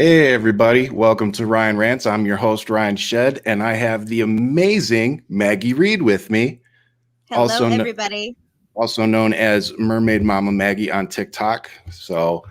Hey, everybody. Welcome to Rants. I'm your host, Ryan Shed, and I have the amazing Maggie Reed with me, Hello, also, everybody. also known as Mermaidmamamaggie on TikTok. So,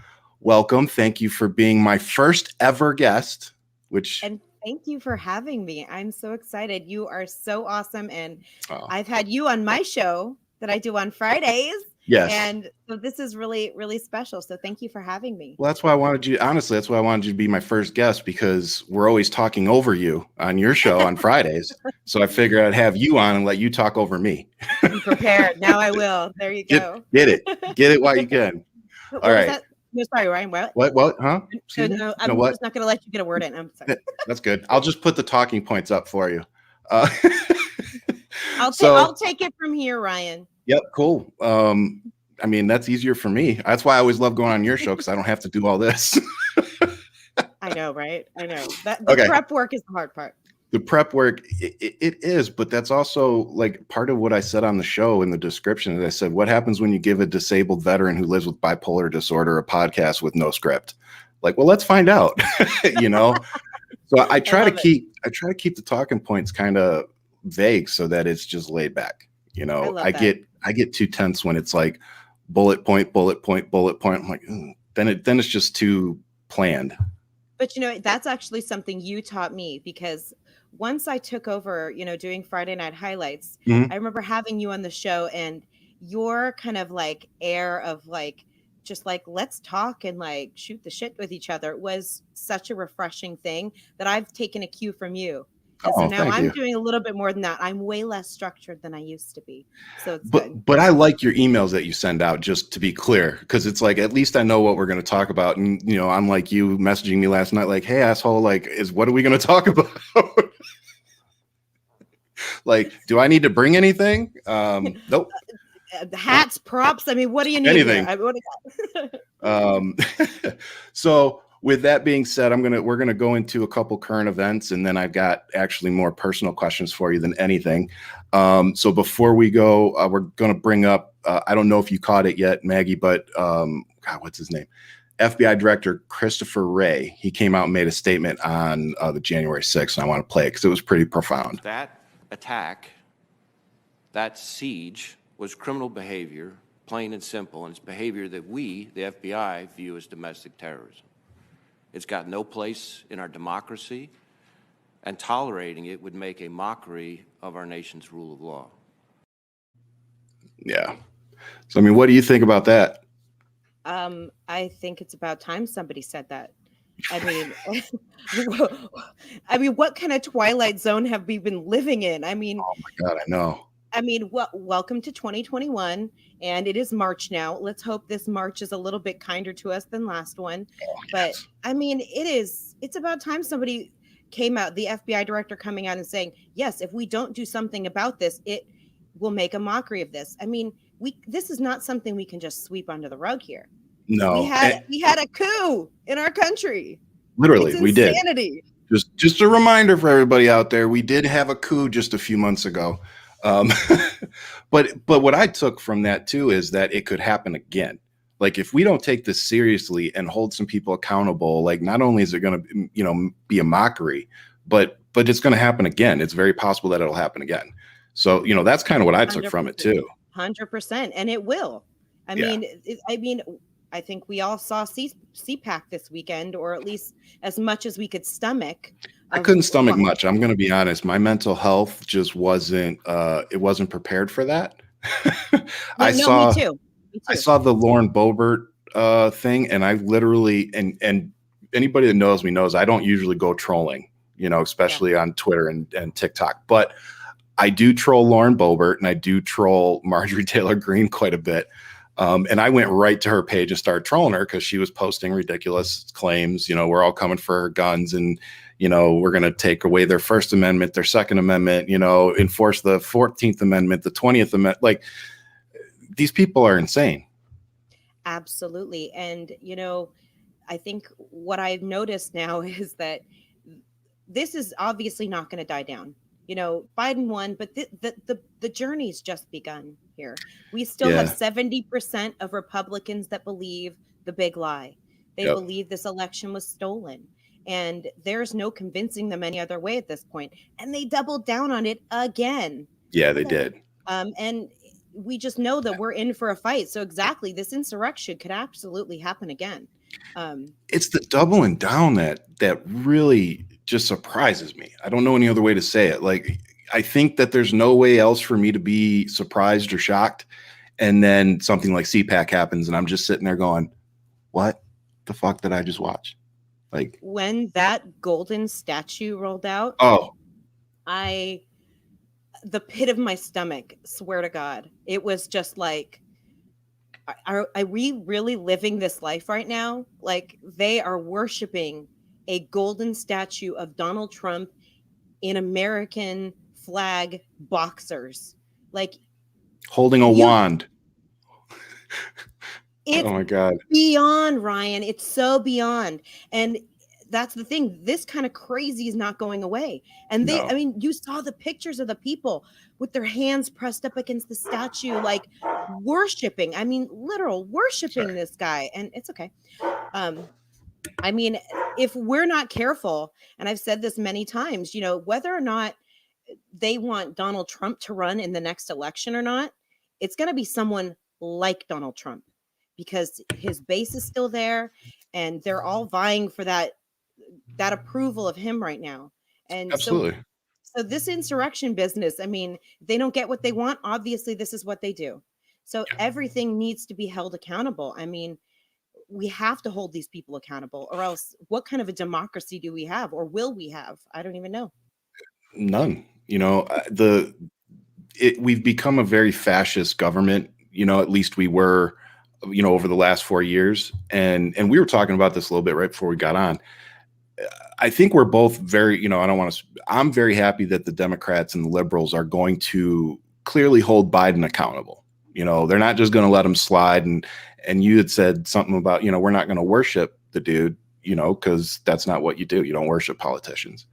welcome. Thank you for being my first ever guest, which, And thank you for having me. I'm so excited. You are so awesome. And oh, I've had you on my show that I do on Fridays. yes. And so this is really, really special. So thank you for having me. Well, that's why I wanted you, honestly, that's why I wanted you to be my first guest because we're always talking over you on your show on Fridays. So I figured I'd have you on and let you talk over me. I'm prepared. Now I will. There you Get, go. get it. Get it while you can. All What was right. that? No, sorry, Ryan. What? What? Huh? No, Excuse me? no, No, I'm what? just not going to let you get a word in. I'm sorry. That's good. I'll just put the talking points up for you. Uh, I'll so, take it from here, Ryan. yep, cool. I mean, that's easier for me. That's why I always love going on your show because I don't have to do all this. I know, right? I know. That the Okay. prep work is the hard part. The prep work, it is, but that's also like part of what I said on the show in the description. I said, what happens when you give a disabled veteran who lives with bipolar disorder a podcast with no script? Like, well, let's find out, you know? So I try to keep the talking points kind of vague so that it's just laid back. You I know, love I that. get too tense when it's like bullet point, bullet point, bullet point. I'm like, then it's just too planned. But that's actually something you taught me because once I took over, doing Friday night highlights, Mhm. I remember having you on the show and your kind of like air of like just like let's talk and like shoot the shit with each other was such a refreshing thing that I've taken a cue from you. And so Oh, now thank I'm you. doing a little bit more than that. I'm way less structured than I used to be. So it's But good. but I like your emails that you send out, just to be clear, because it's like at least I know what we're going to talk about. And I'm like you messaging me last night, like, hey asshole, like, what are we going to talk about? Like, do I need to bring anything? Nope. Hats, props. I mean, what do you need here? Anything. Um, so with that being said, we're gonna go into a couple current events, and then I've got actually more personal questions for you than anything. So before we go, we're gonna bring up. I don't know if you caught it yet, Maggie, but God, what's his name? FBI Director Christopher Wray. He came out and made a statement on the January 6th, and I want to play it because it was pretty profound. That attack, that siege, was criminal behavior, plain and simple, and it's behavior that we, the FBI, view as domestic terrorism. It's got no place in our democracy, and tolerating it would make a mockery of our nation's rule of law. Yeah. So, I mean, what do you think about that? I think it's about time somebody said that. I mean, what kind of twilight zone have we been living in? I mean, Oh my God, I know. welcome to 2021, and it is March now. Let's hope this March is a little bit kinder to us than last one. Oh, But yes. I mean, it's about time somebody came out, the FBI director coming out and saying, yes, if we don't do something about this, it will make a mockery of this. I mean, this is not something we can just sweep under the rug here. We No, had we had a coup in our country. It's literally, we did. insanity. Just a reminder for everybody out there, we did have a coup just a few months ago. Um, but what I took from that too is that it could happen again. Like if we don't take this seriously and hold some people accountable, like not only is it going to be a mockery, but it's going to happen again. It's very possible that it'll happen again. So that's kind of what I took from it too. 100%, and it will. I Yeah. mean, I think we all saw CPAC this weekend, or at least as much as we could stomach. I couldn't stomach much. I'm going to be honest. My mental health just wasn't. It wasn't prepared for that. Me too. I saw the Lauren Boebert thing, and I literally and anybody that knows me knows I don't usually go trolling. Especially on Twitter and TikTok, but I do troll Lauren Boebert and I do troll Marjorie Taylor Greene quite a bit. And I went right to her page and started trolling her because she was posting ridiculous claims. We're all coming for her guns and, we're going to take away their First Amendment, their Second Amendment, enforce the 14th Amendment, the 20th Amendment. Like these people are insane. Absolutely. And, I think what I've noticed now is that this is obviously not going to die down. Biden won, but the journey's just begun here. We still have 70% of Republicans that believe the big lie. They believe this election was stolen. And there's no convincing them any other way at this point. And they doubled down on it again. Yeah, they did. And we just know that we're in for a fight. So exactly, this insurrection could absolutely happen again. It's the doubling down that really just surprises me. I don't know any other way to say it. Like, I think that there's no way else for me to be surprised or shocked. And then something like CPAC happens, and I'm just sitting there going, what the fuck did I just watch? Like, when that golden statue rolled out, oh, the pit of my stomach, swear to God, it was just like, are we really living this life right now? Like, they are worshiping a golden statue of Donald Trump in American flag boxers, like holding a wand. It's oh my God. Beyond, Ryan. It's so beyond. And that's the thing. This kind of crazy is not going away. And I mean, you saw the pictures of the people with their hands pressed up against the statue, like worshiping. I mean, literal worshiping this guy. And it's okay. I mean, if we're not careful, and I've said this many times, you know, whether or not they want Donald Trump to run in the next election or not, it's going to be someone like Donald Trump, because his base is still there and they're all vying for that approval of him right now. And absolutely. So this insurrection business, I mean, they don't get what they want. Obviously, this is what they do. So everything needs to be held accountable. I mean, we have to hold these people accountable, or else what kind of a democracy do we have, or will we have? I don't even know. None. You know, we've become a very fascist government. You know, at least we were, you know, over the last 4 years. And we were talking about this a little bit right before we got on. I think we're both very, you know, I'm very happy that the Democrats and the liberals are going to clearly hold Biden accountable. You know, they're not just going to let him slide. And you had said something about, you know, we're not going to worship the dude, you know, because that's not what you do. You don't worship politicians.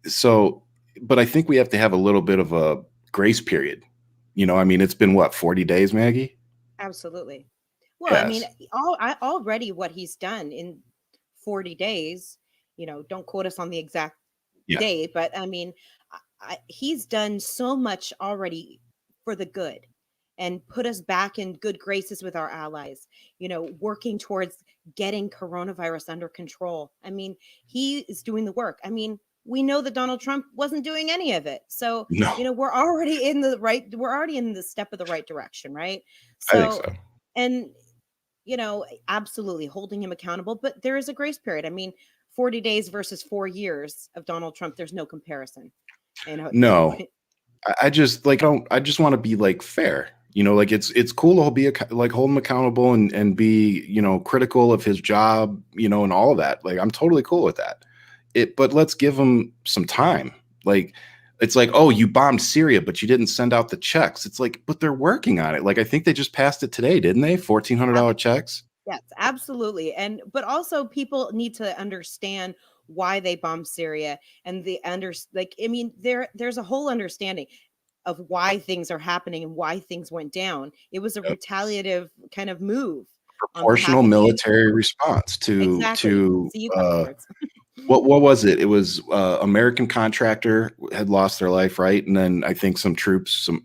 So, but I think we have to have a little bit of a grace period. You know, I mean, it's been what, 40 days, Maggie? Absolutely. Well, yes. I mean, already what he's done in 40 days, you know, don't quote us on the exact day, but I mean, he's done so much already for the good and put us back in good graces with our allies, you know, working towards getting coronavirus under control. I mean, he is doing the work. I mean, we know that Donald Trump wasn't doing any of it. So, you know, we're already in the step of the right direction, right? So, I think so. And, you know, absolutely holding him accountable, but there is a grace period. I mean, 40 days versus 4 years of Donald Trump, there's no comparison. No, I just want to be like fair. You know, like it's cool to be like hold him accountable and be, you know, critical of his job, you know, and all of that. Like, I'm totally cool with that. But let's give him some time. Like, it's like, oh, you bombed Syria, but you didn't send out the checks. It's like, but they're working on it. Like, I think they just passed it today, didn't they? $1,400 checks. Yes, absolutely. But also people need to understand why they bombed Syria, and I mean, there's a whole understanding of why things are happening and why things went down. It was a retaliative kind of move. Proportional military response to what was it? It was American contractor had lost their life, right? And then I think some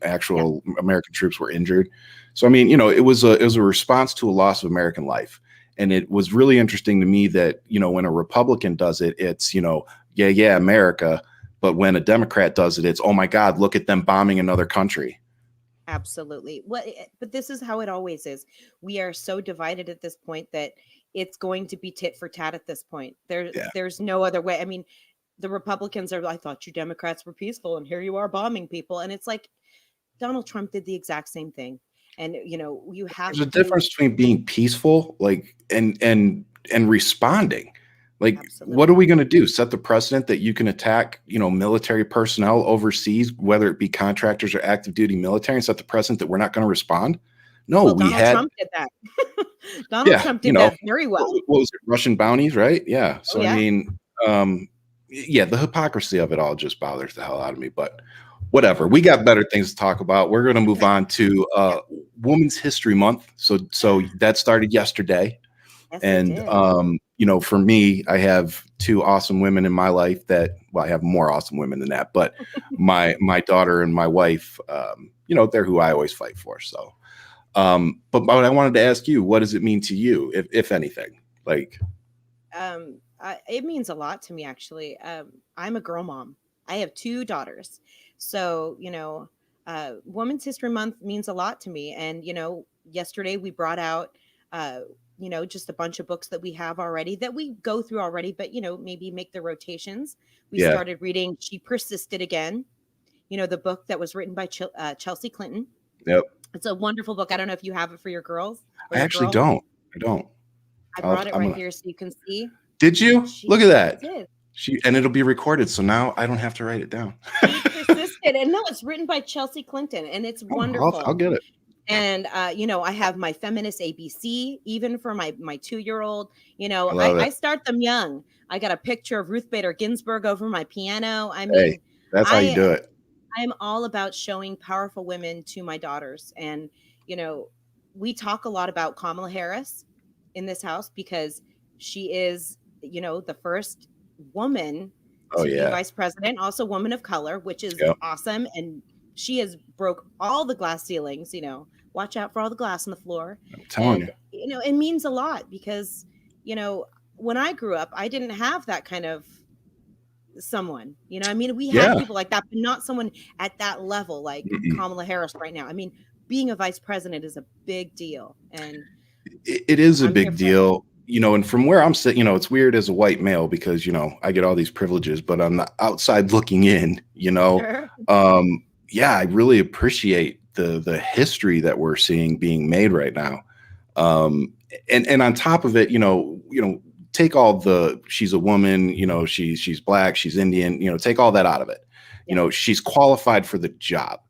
actual American troops were injured. So I mean, you know, it was a response to a loss of American life. And it was really interesting to me that, you know, when a Republican does it, it's, you know, yeah, America. But when a Democrat does it, it's, oh my God, look at them bombing another country. Absolutely. Well, but this is how it always is. We are so divided at this point that it's going to be tit for tat at this point. There's no other way. I mean, the Republicans are, I thought you Democrats were peaceful, and here you are bombing people. And it's like, Donald Trump did the exact same thing. And, you know, there's a difference between being peaceful, like, and responding. Like, absolutely. What are we going to do? Set the precedent that you can attack, you know, military personnel overseas, whether it be contractors or active duty military, and set the precedent that we're not going to respond? No, well, Donald Trump did that. Donald Trump did that very well. What was it? Russian bounties, right? Yeah. So, I mean, the hypocrisy of it all just bothers the hell out of me, but whatever. We got better things to talk about. We're going to move on to Women's History Month. So that started yesterday. Yes, and, for me, I have two awesome women in my life I have more awesome women than that, but my daughter and my wife, they're who I always fight for. So, but I wanted to ask you, what does it mean to you, if anything? Like, it means a lot to me, actually. I'm a girl mom. I have two daughters. So, Women's History Month means a lot to me. And, yesterday we brought out, just a bunch of books that we have already that we go through already, but, maybe make the rotations. We yeah, started reading She Persisted Again, the book that was written by Chelsea Clinton. yep. It's a wonderful book. I don't know if you have it for your girls or I your actually girl. don't. I don't. I brought it I'm right gonna. here so you can see. Did you She look at that? did. And it'll be recorded, so now I don't have to write it down. She persisted, and no, it's written by Chelsea Clinton, and it's Oh, wonderful. I'll get it. And I have my feminist ABC, even for my 2-year-old. I love I it. start them young. I got a picture of Ruth Bader Ginsburg over my piano. I Hey, mean, that's how you do it. I'm all about showing powerful women to my daughters. And, we talk a lot about Kamala Harris in this house because she is, the first woman Oh to be yeah. vice president, also woman of color, which is Yep. awesome. And she has broke all the glass ceilings, watch out for all the glass on the floor. I'm telling And, you. it means a lot because, when I grew up, I didn't have that kind of someone, I mean, we had Yeah. people like that, but not someone at that level, like Mm-mm. Kamala Harris right now. I mean, being a vice president is a big deal. And It is a I'm here big for it. deal, and from where I'm sitting, it's weird as a white male because, I get all these privileges, but on the outside looking in, Sure. yeah, I really appreciate the history that we're seeing being made right now. And on top of it, take all she's a woman, she's black, she's Indian, take all that out of it. Yeah. She's qualified for the job.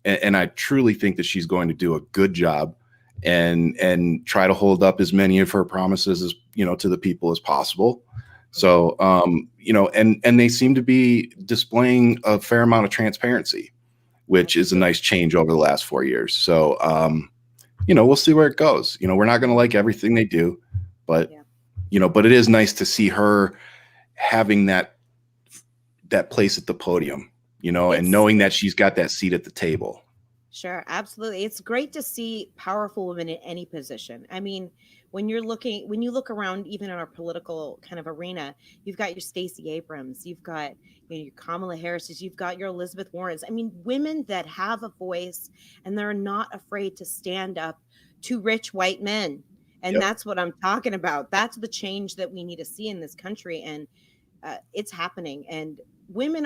And I truly think that she's going to do a good job and try to hold up as many of her promises as, to the people as possible. So, and they seem to be displaying a fair amount of transparency, which is a nice change over the last 4 years. So, we'll see where it goes. We're not going to like everything they do, but, but it is nice to see her having that place at the podium, and knowing that she's got that seat at the table. Sure, absolutely. It's great to see powerful women in any position. I mean, when you look around, even in our political kind of arena, you've got your Stacey Abrams, you've got your Kamala Harris's, you've got your Elizabeth Warrens. I mean, women that have a voice and they're not afraid to stand up to rich white men. And Yep. that's what I'm talking about. That's the change that we need to see in this country. And it's happening. And women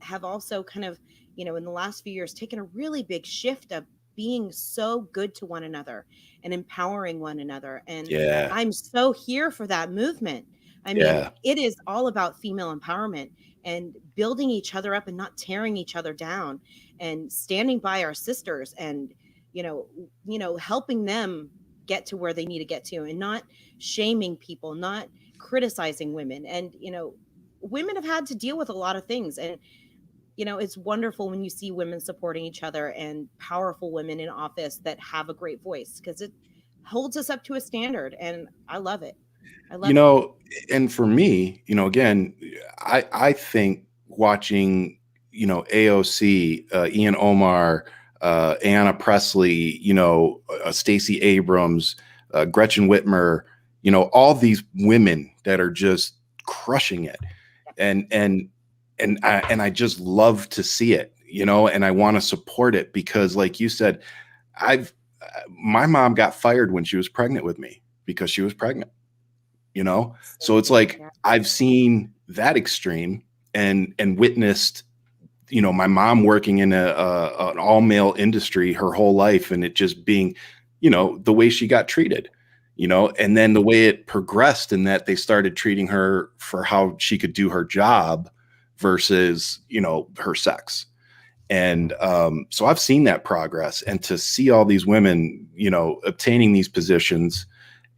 have also kind of, in the last few years, taken a really big shift of being so good to one another and empowering one another. And Yeah. I'm so here for that movement. I mean, it is all about female empowerment and building each other up and not tearing each other down and standing by our sisters and, helping them get to where they need to get to and not shaming people, not criticizing women. And, women have had to deal with a lot of things. And, it's wonderful when you see women supporting each other and powerful women in office that have a great voice because it holds us up to a standard. And I love it. And for me, again, I think watching, AOC, Ian Omar, Ayanna Pressley, Stacey Abrams, Gretchen Whitmer, all these women that are just crushing it. And I just love to see it, and I want to support it because, like you said, my mom got fired when she was pregnant with me because she was pregnant, so it's like I've seen that extreme and witnessed, my mom working in an all male industry her whole life and it just being, the way she got treated. And then the way it progressed in that they started treating her for how she could do her job versus, her sex. And so I've seen that progress, and to see all these women, obtaining these positions,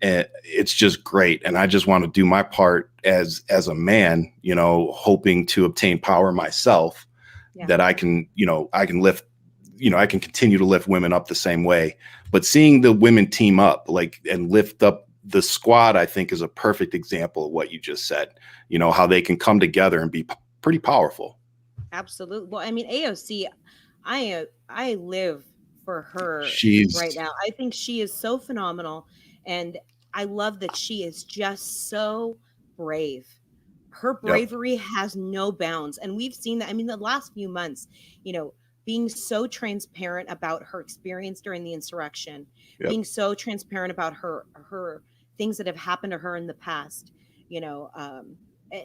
it's just great. And I just want to do my part as a man, hoping to obtain power myself, that I can lift, I can continue to lift women up the same way. But seeing the women team up, and lift up the squad, I think, is a perfect example of what you just said. How they can come together and be pretty powerful. Absolutely. Well, I mean, AOC, I live for her right She's now. I think she is so phenomenal, and I love that she is just so brave. Her Yep, bravery has no bounds, and we've seen that. I mean, the last few months, you know, being so transparent about her experience during the insurrection, yep. being so transparent about her things that have happened to her in the past, you know, and,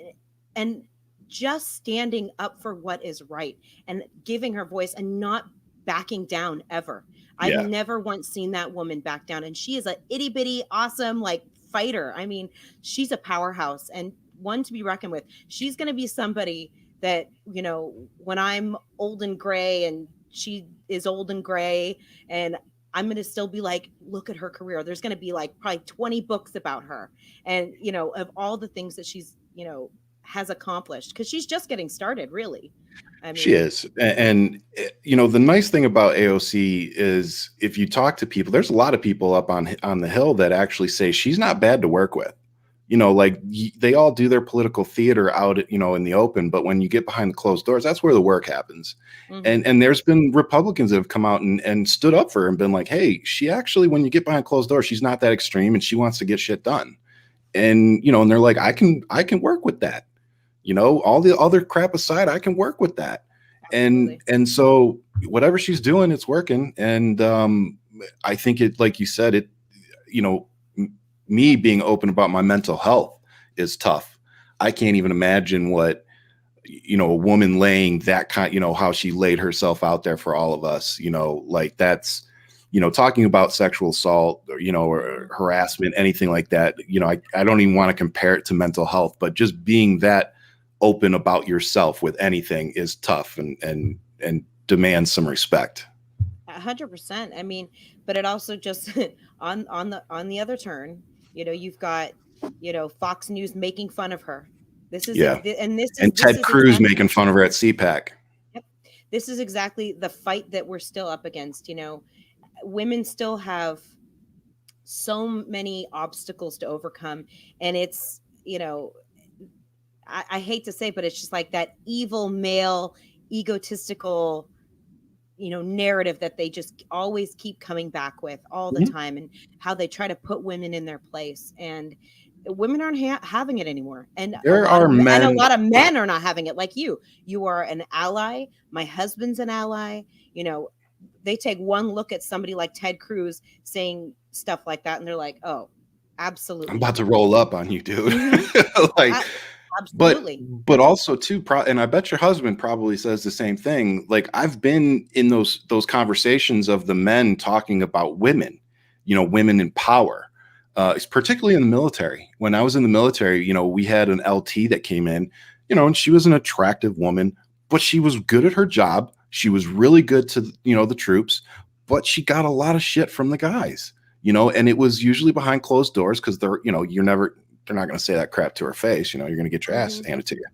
and just standing up for what is right and giving her voice and not backing down ever. I've Yeah, never once seen that woman back down. And she is a itty bitty awesome like fighter. I mean, she's a powerhouse and one to be reckoned with. She's going to be somebody that, when I'm old and gray and she is old and gray, and I'm going to still be like, look at her career. There's going to be like probably 20 books about her and, of all the things that she's, has accomplished, because she's just getting started, really. I she mean, is. And, the nice thing about AOC is if you talk to people, there's a lot of people up on the Hill that actually say she's not bad to work with. Like they all do their political theater out, in the open, but when you get behind the closed doors, that's where the work happens. mhm, And there's been Republicans that have come out and stood up for her and been like, hey, she actually, when you get behind closed doors, she's not that extreme and she wants to get shit done. And they're like, I can work with that. All the other crap aside, I can work with that. And absolutely. and so whatever she's doing, it's working. And I think it, like you said, it, you know, me being open about my mental health is tough. I can't even imagine what, a woman laying that kind, how she laid herself out there for all of us, like that's, talking about sexual assault or, or harassment, anything like that. I don't even want to compare it to mental health, but just being that open about yourself with anything is tough and demands some respect. 100%. I mean, but it also just on the other turn, you've got, Fox News making fun of her. This is Yeah. and this is And this Ted is Cruz exactly, making fun of her at CPAC. yep, this is exactly the fight that we're still up against. Women still have so many obstacles to overcome, and it's, I hate to say, but it's just like that evil male egotistical, narrative that they just always keep coming back with all the Mhm. time, and how they try to put women in their place, and women aren't having it anymore, and a There lot are of and a men. lot of men are not having it. Like you are an ally. My husband's an ally. you know they take one look at somebody like Ted Cruz saying stuff like that, and they're like, oh, I'm absolutely about to not. roll up on you, dude. Hmm. Like, but Absolutely. but also too, and I bet your husband probably says the same thing. Like I've been in those conversations of the men talking about women, women in power. It's particularly in the military. When I was in the military, we had an LT that came in, and she was an attractive woman, but she was good at her job. She was really good to, the troops, but she got a lot of shit from the guys, and it was usually behind closed doors because they're not going to say that crap to her face. You're going to get your ass Hmm. handed to you.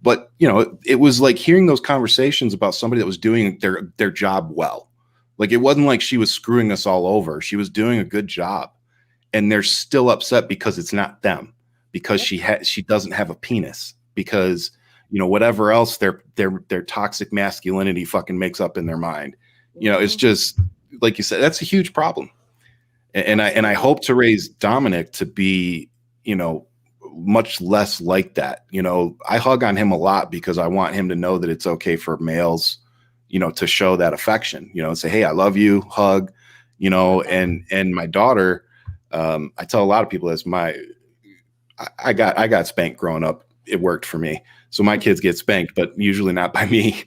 But, it was like hearing those conversations about somebody that was doing their job well. Like it wasn't like she was screwing us all over. She was doing a good job. And they're still upset because it's not them, because Yep. she doesn't have a penis, because, whatever else their toxic masculinity fucking makes up in their mind. It's Hmm. just like you said, that's a huge problem. And I Absolutely. hope to raise Dominic to be, much less like that. I hug on him a lot because I want him to know that it's okay for males, to show that affection, and say, hey, I love you, hug, I love that. and my daughter, I tell a lot of people this, I got spanked growing up. It worked for me. So my kids get spanked, but usually not by me.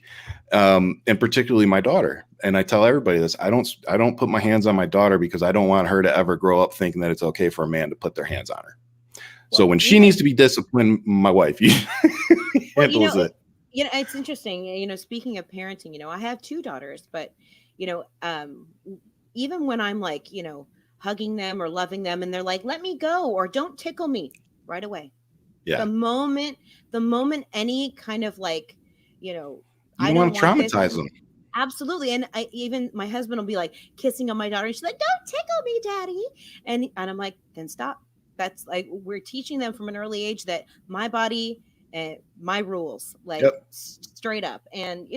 And particularly my daughter. And I tell everybody this, I don't put my hands on my daughter because I don't want her to ever grow up thinking that it's okay for a man to put their hands on her. So Well, when she needs to be disciplined, my wife well, handles it. it's interesting. Speaking of parenting, I have two daughters, but you know, um, even when I'm like, hugging them or loving them, and they're like, "Let me go," or "Don't tickle me," right away. The Yeah. moment, the moment any kind of like, you know, You I don't don't want to want this. traumatize them. Absolutely. And even my husband will be like kissing on my daughter. And she's like, "Don't tickle me, daddy." And I'm like, then stop. That's like, we're teaching them from an early age that my body and my rules, like Yep. straight up. And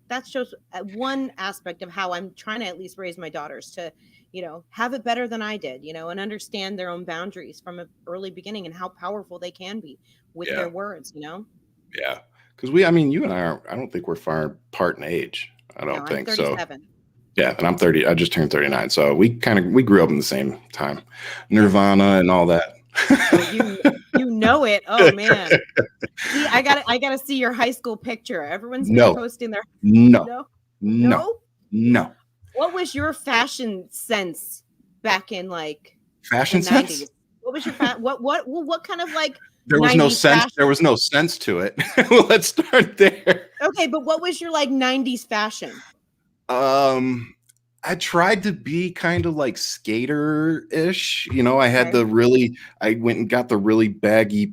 that shows one aspect of how I'm trying to at least raise my daughters to, have it better than I did, and understand their own boundaries from an early beginning and how powerful they can be with Yeah. their words. Yeah. Because you and I don't think we're far apart in age. I don't No, think I'm so. 37. Yeah, and I'm 30. I just turned 39. So we grew up in the same time. Nirvana and all that. Oh, you know it. Oh man. See, I gotta see your high school picture. Everyone's been posting their No. What was your fashion sense back in like Fashion the sense? 90s? What was your what kind of like There was no 90s sense. fashion? There was no sense to it. Well, let's start there. Okay, but what was your like 90s fashion? I tried to be kind of like skater-ish. I had I went and got the really baggy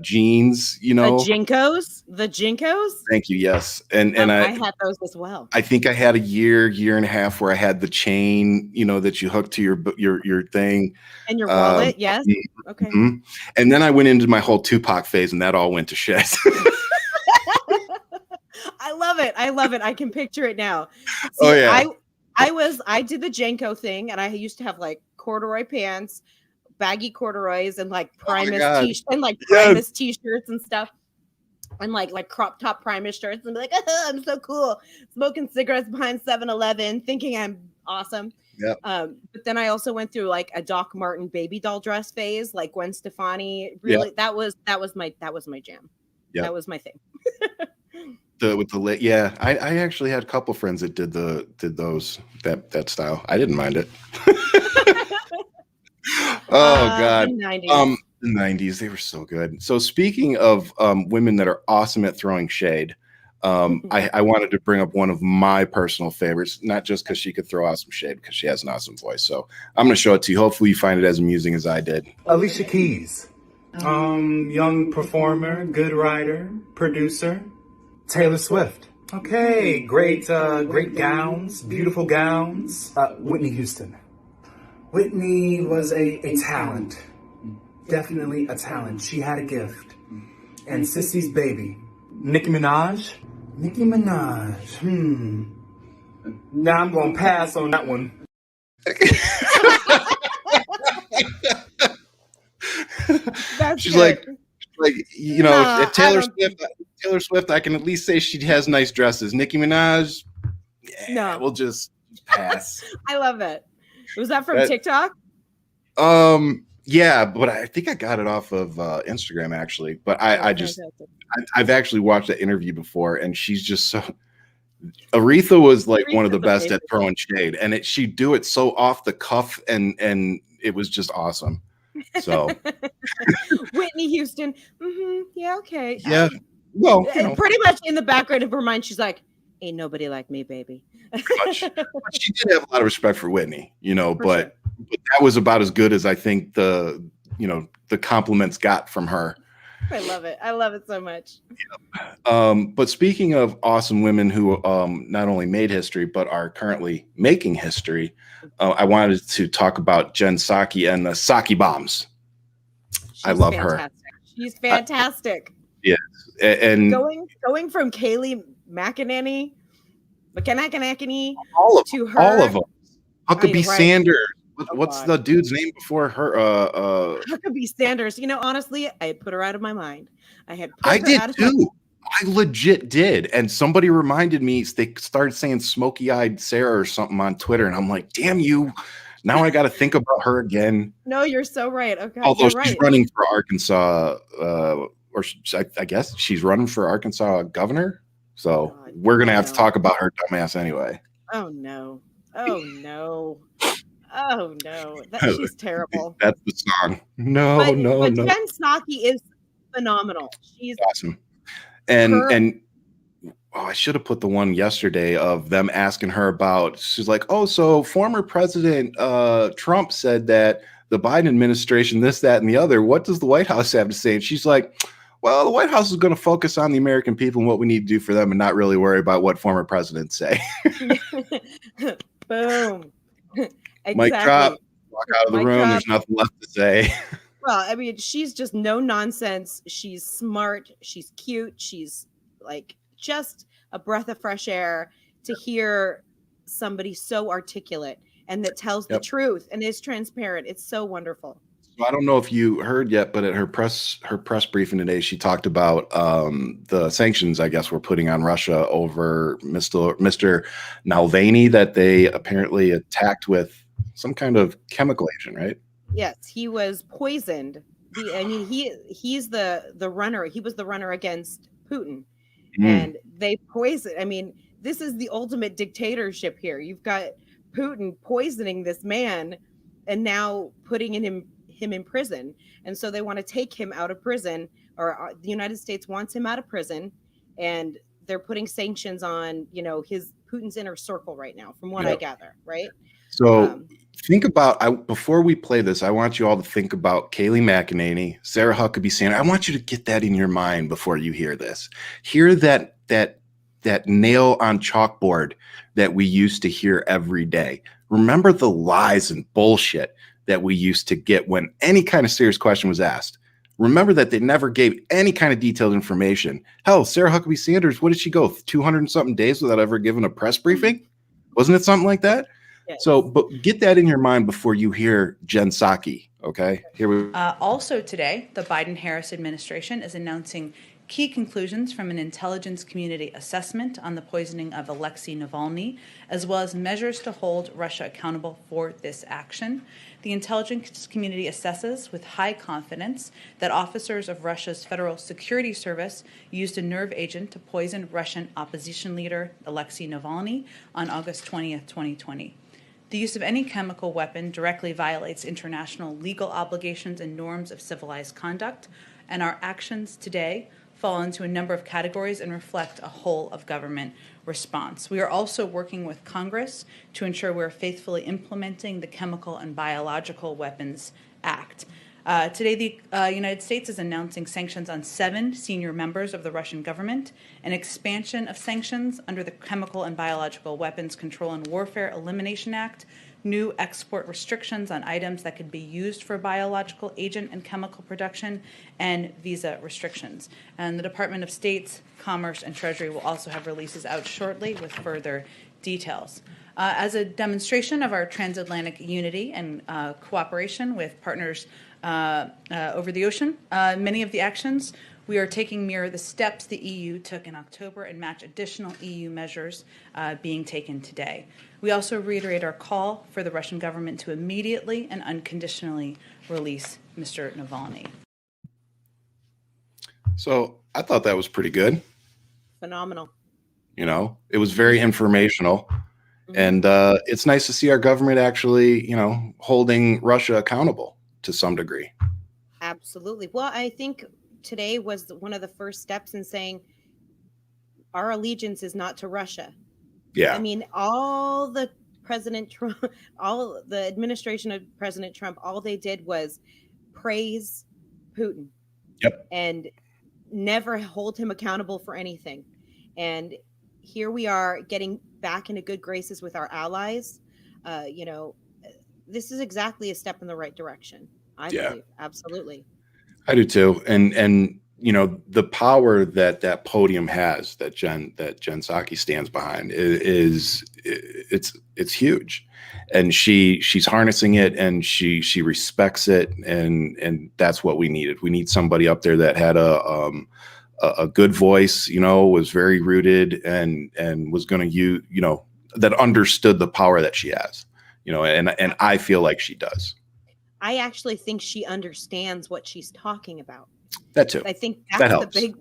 jeans, The Jinkos? The Jinkos? Thank you. Yes. And I had those as well. I think I had a year and a half where I had the chain, that you hook to your thing. And your wallet, yes. Okay. Mm-hmm. And then I went into my whole Tupac phase and that all went to shit. I love it. I can picture it now. See, oh yeah. I did the Jenko thing, and I used to have like corduroy pants, baggy corduroys, and like Primus Primus t-shirts and stuff, and like crop top Primus shirts, and be like, I'm so cool, smoking cigarettes behind 7-Eleven, thinking I'm awesome. Yeah. But then I also went through like a Doc Martin baby doll dress phase, like Gwen Stefani. Really, that was my jam. Yeah. That was my thing. I actually had a couple friends that did those that style. I didn't mind it. Oh God. The 90s. The 90s, they were so good. So speaking of women that are awesome at throwing shade, I wanted to bring up one of my personal favorites, not just because she could throw awesome shade, because she has an awesome voice. So I'm going to show it to you. Hopefully you find it as amusing as I did. Alicia Keys, young performer, good writer, producer. Taylor Swift. Okay, great gowns, beautiful gowns. Whitney Houston. Whitney was a talent. Definitely a talent. She had a gift. And Sissy's baby. Nicki Minaj. Now I'm gonna pass on that one. She's good. Like Taylor Swift, I can at least say she has nice dresses. Nicki Minaj, we'll just pass. I love it. Was that from TikTok? Yeah, but I think I got it off of Instagram actually. But I've actually watched that interview before, and she's just so. Aretha was like one of the best at throwing shade, and she'd do it so off the cuff, and it was just awesome. So Whitney Houston, yeah, okay, yeah. Well, pretty much in the background of her mind, she's like, "Ain't nobody like me, baby." But she did have a lot of respect for Whitney, but that was about as good as I think the compliments got from her. I love it so much. But speaking of awesome women who not only made history but are currently making history, I wanted to talk about Jen Psaki and the Psaki Bombs. I love her. She's fantastic. Yes, and going from Kaylee McEnany to her, all of them. Huckabee Sanders. What's God. The dude's name before her? Huckabee Sanders. Honestly, I had put her out of my mind. I did too. I legit did. And somebody reminded me, they started saying smoky-eyed Sarah or something on Twitter. And I'm like, damn you. Now I got to think about her again. No, you're so right. Okay. Although she's running for Arkansas, or I guess she's running for Arkansas governor. So we're going to have to talk about her dumbass anyway. Oh, no. She's terrible. That's the song. No. Jen Psaki is phenomenal. She's awesome. And I should have put the one yesterday of them asking her about, she's like, oh, so former President Trump said that the Biden administration, this, that, and the other, what does the White House have to say? And she's like, well, the White House is going to focus on the American people and what we need to do for them and not really worry about what former presidents say. Boom. Exactly. Mic drop, walk out of the room. There's nothing left to say. Well, I mean, she's just no nonsense. She's smart. She's cute. She's like just a breath of fresh air to hear somebody so articulate and that tells the Yep. truth and is transparent. It's so wonderful. So I don't know if you heard yet, but at her press briefing today, she talked about the sanctions, I guess, we're putting on Russia over Mr. Navalny that they apparently attacked with some kind of chemical agent, right? Yes, he was poisoned. I mean, he's the runner. He was the runner against Putin, and they poisoned. I mean, this is the ultimate dictatorship here. You've got Putin poisoning this man, and now putting him in prison. And so they want to take him out of prison, or the United States wants him out of prison, and they're putting sanctions on his Putin's inner circle right now, from what I gather. Right. So think about, before we play this, I want you all to think about Kayleigh McEnany, Sarah Huckabee Sanders. I want you to get that in your mind before you hear this. Hear that nail on chalkboard that we used to hear every day. Remember the lies and bullshit that we used to get when any kind of serious question was asked. Remember that they never gave any kind of detailed information. Hell, Sarah Huckabee Sanders, what did she go 200 and something days without ever giving a press briefing? Wasn't it something like that? Yes. So, but get that in your mind before you hear Jen Psaki. Okay, here we. Also today, the Biden-Harris administration is announcing key conclusions from an intelligence community assessment on the poisoning of Alexei Navalny, as well as measures to hold Russia accountable for this action. The intelligence community assesses with high confidence that officers of Russia's Federal Security Service used a nerve agent to poison Russian opposition leader Alexei Navalny on August 20th, 2020. The use of any chemical weapon directly violates international legal obligations and norms of civilized conduct, and our actions today fall into a number of categories and reflect a whole of government response. We are also working with Congress to ensure we're faithfully implementing the Chemical and Biological Weapons Act. Today, the United States is announcing sanctions on 7 senior members of the Russian government, an expansion of sanctions under the Chemical and Biological Weapons Control and Warfare Elimination Act, new export restrictions on items that could be used for biological agent and chemical production, and visa restrictions. And the Department of State's Commerce and Treasury will also have releases out shortly with further details. As a demonstration of our transatlantic unity and cooperation with partners over the ocean, many of the actions we are taking mirror the steps the EU took in October and match additional EU measures being taken today. We also reiterate our call for the Russian government to immediately and unconditionally release Mr. Navalny. So I thought that was pretty good. Phenomenal. It was very informational. And it's nice to see our government actually, holding Russia accountable to some degree. Absolutely. Well, I think today was one of the first steps in saying our allegiance is not to Russia. Yeah. I mean, all the President Trump, all the administration of President Trump, all they did was praise Putin. Yep. And never hold him accountable for anything. And here we are getting back into good graces with our allies. This is exactly a step in the right direction. I believe. Absolutely. I do too. And the power that podium has, that Jen Psaki stands behind is it's huge. And she's harnessing it, and she respects it, and that's what we needed. We need somebody up there that had a good voice, was very rooted and was going to that understood the power that she has, and I feel like she does. I actually think she understands what she's talking about. That too. I think that's the big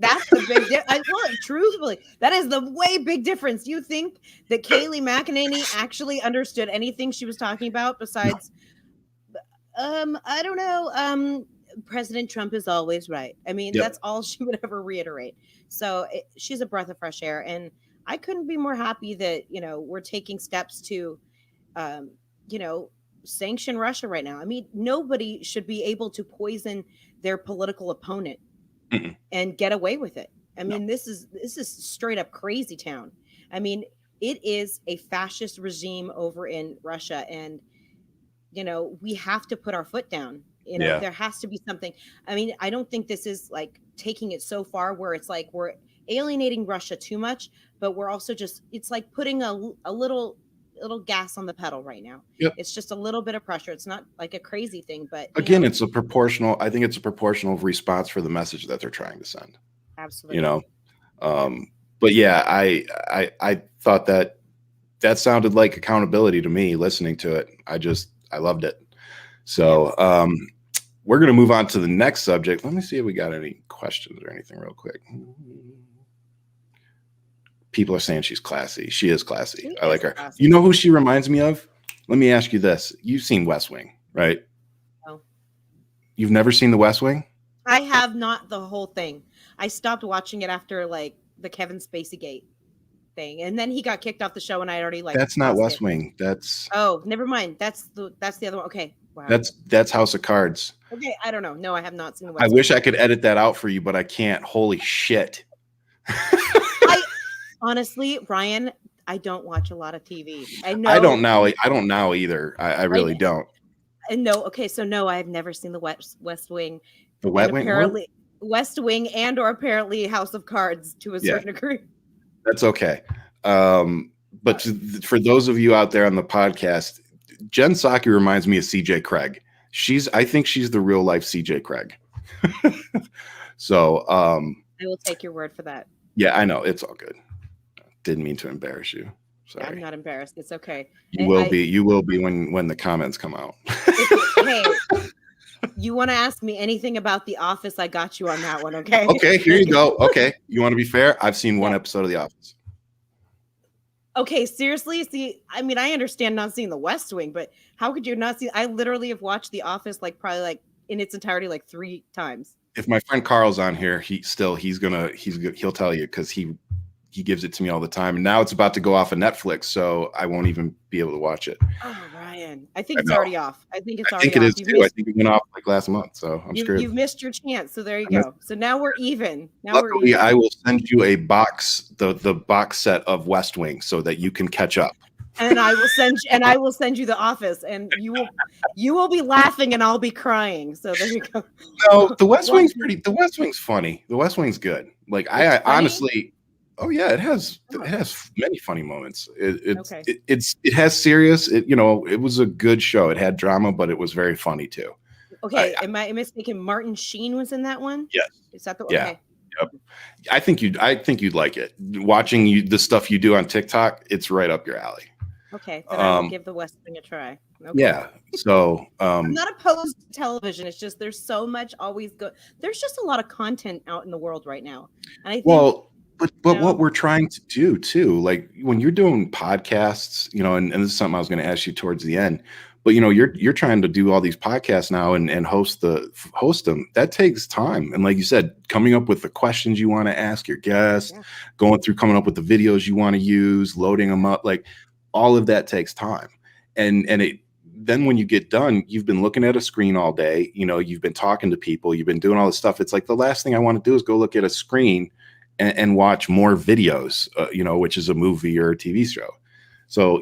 truthfully, that is the way big difference. You think that Kayleigh McEnany actually understood anything she was talking about besides, I don't know, President Trump is always right. I mean, that's all she would ever reiterate. So she's a breath of fresh air. And I couldn't be more happy that, we're taking steps to, sanction Russia right now. I mean, nobody should be able to poison their political opponent and get away with it. I mean, this is straight up crazy town. I mean, it is a fascist regime over in Russia, and we have to put our foot down. Yeah. There has to be something. I mean, I don't think this is like taking it so far where it's like we're alienating Russia too much, but we're also it's like putting a little gas on the pedal right now. Yep. It's just a little bit of pressure. It's not like a crazy thing, but again, I think it's a proportional response for the message that they're trying to send. Absolutely. But yeah, I thought that sounded like accountability to me listening to it. I loved it. So we're going to move on to the next subject. Let me see if we got any questions or anything real quick. People are saying she's classy. She is classy. I like her. Classy. You know who she reminds me of? Let me ask you this. You've seen West Wing, right? No. You've never seen the West Wing? I have not, the whole thing. I stopped watching it after like the Kevin Spacey gate thing. And then he got kicked off the show and I already like That's not West Wing. That's never mind. That's the other one. Okay. Wow. That's House of Cards. Okay, I don't know. No, I have not seen the West I Wing. wish I could edit that out for you, but I can't. Holy shit. Honestly, Ryan, I don't watch a lot of TV. I don't now either. I really don't. And no, okay, so no, I've never seen the West Wing. The West Wing? Apparently West Wing and or apparently House of Cards to a certain degree. That's okay. But for those of you out there on the podcast, Jen Psaki reminds me of CJ Craig. I think she's the real life CJ Craig. So I will take your word for that. Yeah, I know. It's all good. Didn't mean to embarrass you. Sorry. I'm not embarrassed. It's okay. You will be when the comments come out. Hey, you want to ask me anything about The Office? I got you on that one. Okay. Okay, here you go. Okay. You want to be fair? I've seen one episode of The Office. Okay, seriously? See, I mean, I understand not seeing The West Wing, but how could you not see? I literally have watched The Office probably in its entirety 3 times. If my friend Carl's on here, he'll tell you because he gives it to me all the time. And now it's about to go off of Netflix, so I won't even be able to watch it. Oh, Ryan. I think it's already off. I think it's already off. I think it is too. I think it went off last month, so I'm screwed. You've missed your chance, so there you go. So now we're even. Luckily, I will send you a box, the box set of West Wing, so that you can catch up. And I will send you The Office, and you will be laughing, and I'll be crying. So there you go. No, The West Wing's funny. The West Wing's good. I honestly. Oh yeah, it has many funny moments. It has serious. It was a good show. It had drama, but it was very funny too. Okay, am I mistaken? Martin Sheen was in that one. Yes. Is that the one? Yeah. Okay. Yep. I think you'd like it. Watching the stuff you do on TikTok, it's right up your alley. Okay, then I will give the West Wing a try. Okay. Yeah. So I'm not opposed to television. It's just there's so much always good. There's just a lot of content out in the world right now, and I think. But what we're trying to do too, when you're doing podcasts, and this is something I was going to ask you towards the end, but you're trying to do all these podcasts now and host them. That takes time. And like you said, coming up with the questions you want to ask your guests, coming up with the videos you want to use, loading them up, all of that takes time. And then when you get done, you've been looking at a screen all day, you've been talking to people, you've been doing all this stuff. It's the last thing I want to do is go look at a screen and watch more videos, which is a movie or a TV show. So,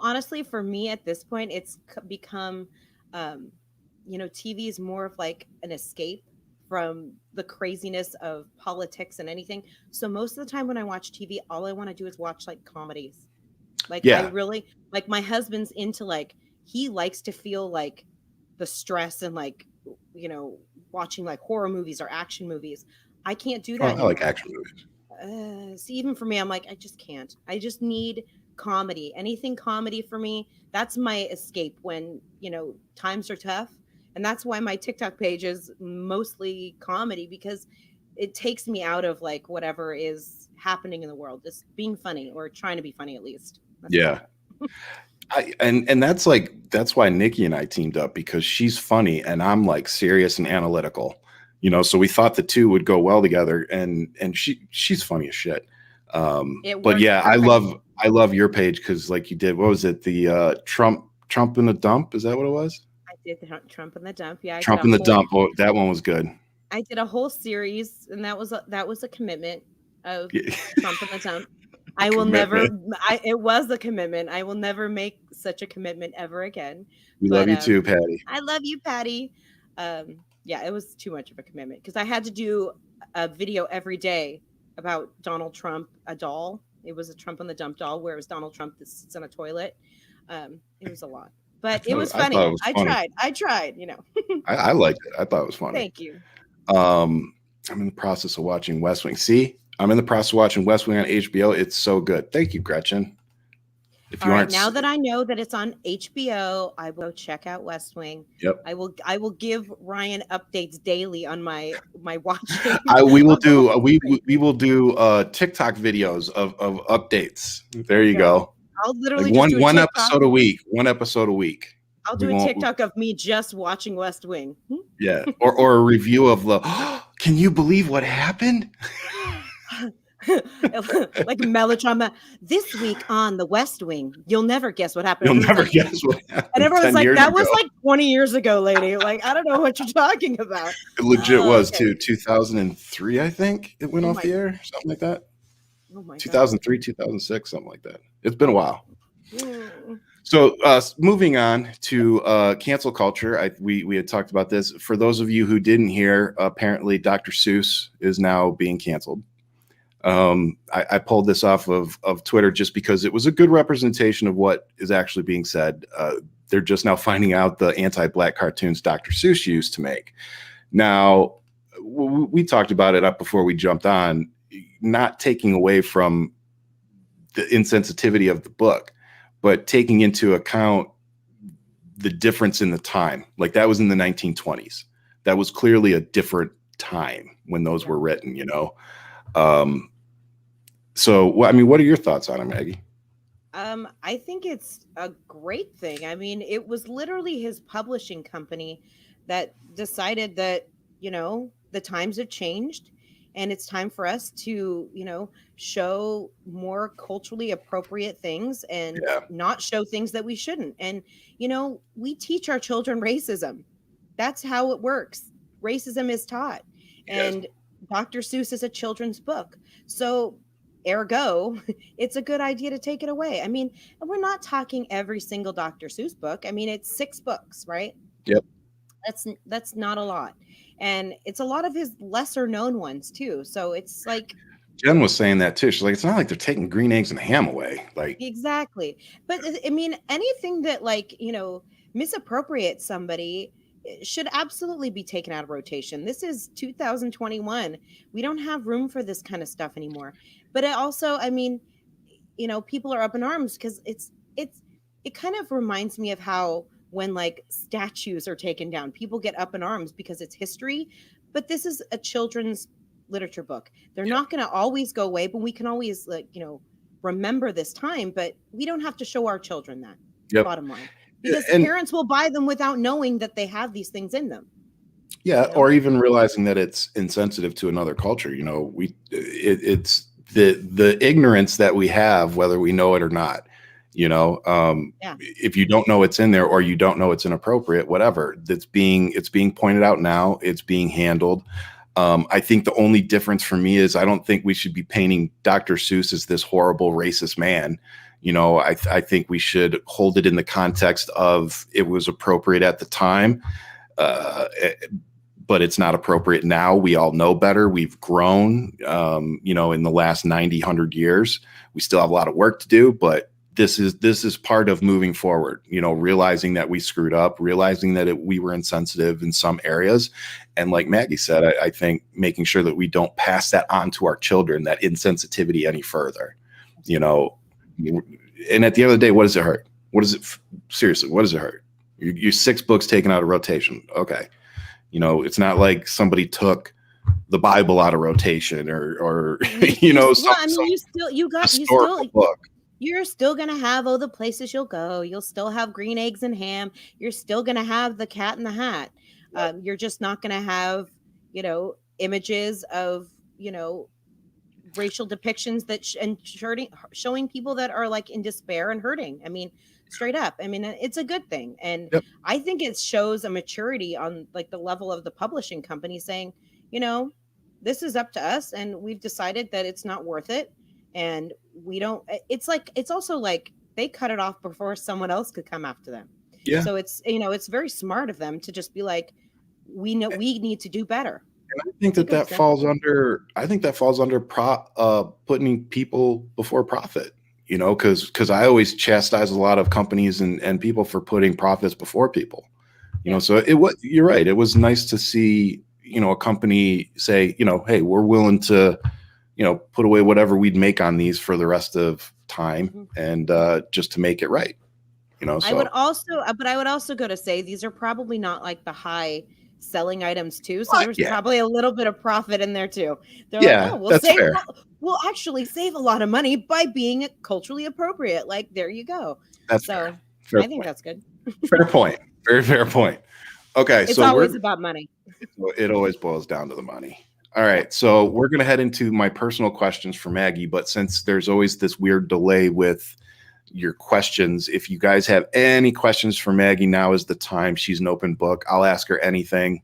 honestly, for me at this point, it's become, TV is more of an escape from the craziness of politics and anything. So most of the time when I watch TV, all I want to do is watch comedies. I really my husband's into he likes to feel the stress and watching horror movies or action movies. I can't do that. I like action movies. See, even for me, I'm I just can't. I just need comedy. Anything comedy for me, that's my escape when, times are tough. And that's why my TikTok page is mostly comedy, because it takes me out of whatever is happening in the world, just being funny or trying to be funny at least. That's and that's why Nikki and I teamed up, because she's funny and I'm serious and analytical. So we thought the two would go well together, and she's funny as shit. But yeah, I love your page because you did, what was it? The Trump in the dump. Is that what it was? I did the Trump in the dump. Yeah. Trump in the dump. Oh, that one was good. I did a whole series, and that was a commitment of Trump in the dump. I will never. Commitment. It was a commitment. I will never make such a commitment ever again. We love But you too, Patty. I love you, Patty. Yeah, it was too much of a commitment because I had to do a video every day about Donald Trump, a doll. It was a Trump on the Dump doll where it was Donald Trump that sits on a toilet. It was a lot, but it was I thought it funny. was funny. I tried. I liked it. I thought it was funny. Thank you. I'm in the process of watching West Wing. See, I'm in the process of watching West Wing on HBO. It's so good. Thank you, Gretchen. If All you right, aren't now that I know that it's on HBO, I will check out West Wing. Yep. I will give Ryan updates daily on my watching. we will do we will do TikTok videos of updates. There you go. I'll literally Like just do one TikTok. episode a week. One episode a week. I'll do a TikTok of me just watching West Wing. Yeah, or a review of the. Can you believe what happened? Like melodrama. This week on the West Wing, you'll never guess what happened. You'll never guess what happened. And everyone's 10 like, years that ago. was like 20 years ago, lady. Like, I don't know what you're talking about. It legit was okay. too. 2003, I think it went Oh off my the air, something like that. Oh my 2003, 2006, something like that. It's been a while. God. So moving on to cancel culture, we had talked about this. For those of you who didn't hear, apparently Dr. Seuss is now being canceled. I pulled this off of Twitter just because it was a good representation of what is actually being said. They're just now finding out the anti-black cartoons Dr. Seuss used to make. Now, we talked about it up before we jumped on, not taking away from the insensitivity of the book, but taking into account the difference in the time. Like that was in the 1920s. That was clearly a different time when those were written, you know? So, I mean, what are your thoughts on it, Maggie? I think it's a great thing. I mean, it was literally his publishing company that decided that, you know, the times have changed and it's time for us to, you know, show more culturally appropriate things and not show things that we shouldn't. And, you know, we teach our children racism. That's how it works. Racism is taught. And Dr. Seuss is a children's book. So ergo, it's a good idea to take it away. I mean, we're not talking every single Dr. Seuss book. I mean, it's 6 books, right? Yep. That's not a lot. And it's a lot of his lesser known ones too. So it's like Jen was saying that too. She's like, it's not like they're taking green eggs and ham away. Like exactly. But I mean, anything that like, you know, misappropriates somebody should absolutely be taken out of rotation. This is 2021. We don't have room for this kind of stuff anymore. But it also, I mean, you know, people are up in arms because it kind of reminds me of how when like statues are taken down, people get up in arms because it's history. But this is a children's literature book. They're not going to always go away, but we can always, like, you know, remember this time. But we don't have to show our children that. Bottom line, because parents will buy them without knowing that they have these things in them. Yeah, you know? Or even realizing that it's insensitive to another culture. You know, it's the ignorance that we have, whether we know it or not. You know, if you don't know it's in there or you don't know it's inappropriate, whatever, it's being pointed out now, it's being handled. I think the only difference for me is I don't think we should be painting Dr. Seuss as this horrible racist man. You know, I think we should hold it in the context of it was appropriate at the time, but it's not appropriate now. We all know better. We've grown, you know, in the last 90, 100 years. We still have a lot of work to do, but this is part of moving forward, you know, realizing that we screwed up, realizing that we were insensitive in some areas. And like Maggie said, I think making sure that we don't pass that on to our children, that insensitivity any further, you know. And at the end of the day, what does it hurt? What does it seriously? What does it hurt? You're 6 books taken out of rotation. Okay. You know, it's not like somebody took the Bible out of rotation or you know, book. You're still going to have, the places you'll go. You'll still have green eggs and ham. You're still going to have the Cat in the Hat. You're just not going to have, you know, images of, you know, racial depictions that showing people that are like in despair and hurting. I mean, straight up. I mean, it's a good thing. And I think it shows a maturity on like the level of the publishing company saying, you know, this is up to us and we've decided that it's not worth it. and we don't. It's also like they cut it off before someone else could come after them. Yeah. So it's very smart of them to just be like, we know we need to do better. I think that falls under. I think that falls under putting people before profit. Because I always chastise a lot of companies and people for putting profits before people. So you're right. It was nice to see a company say, hey, we're willing to put away whatever we'd make on these for the rest of time, and just to make it right. So. I would also go to say these are probably not like the high selling items too. So there's probably a little bit of profit in there too. They're like, oh, we'll actually save a lot of money by being culturally appropriate. Like, there you go. That's so fair I think that's good. Fair point. Very fair point. Okay. It's always about money. It always boils down to the money. All right. So we're going to head into my personal questions for Maggie, but since there's always this weird delay with your questions, if you guys have any questions for Maggie, now is the time. She's an open book. I'll ask her anything.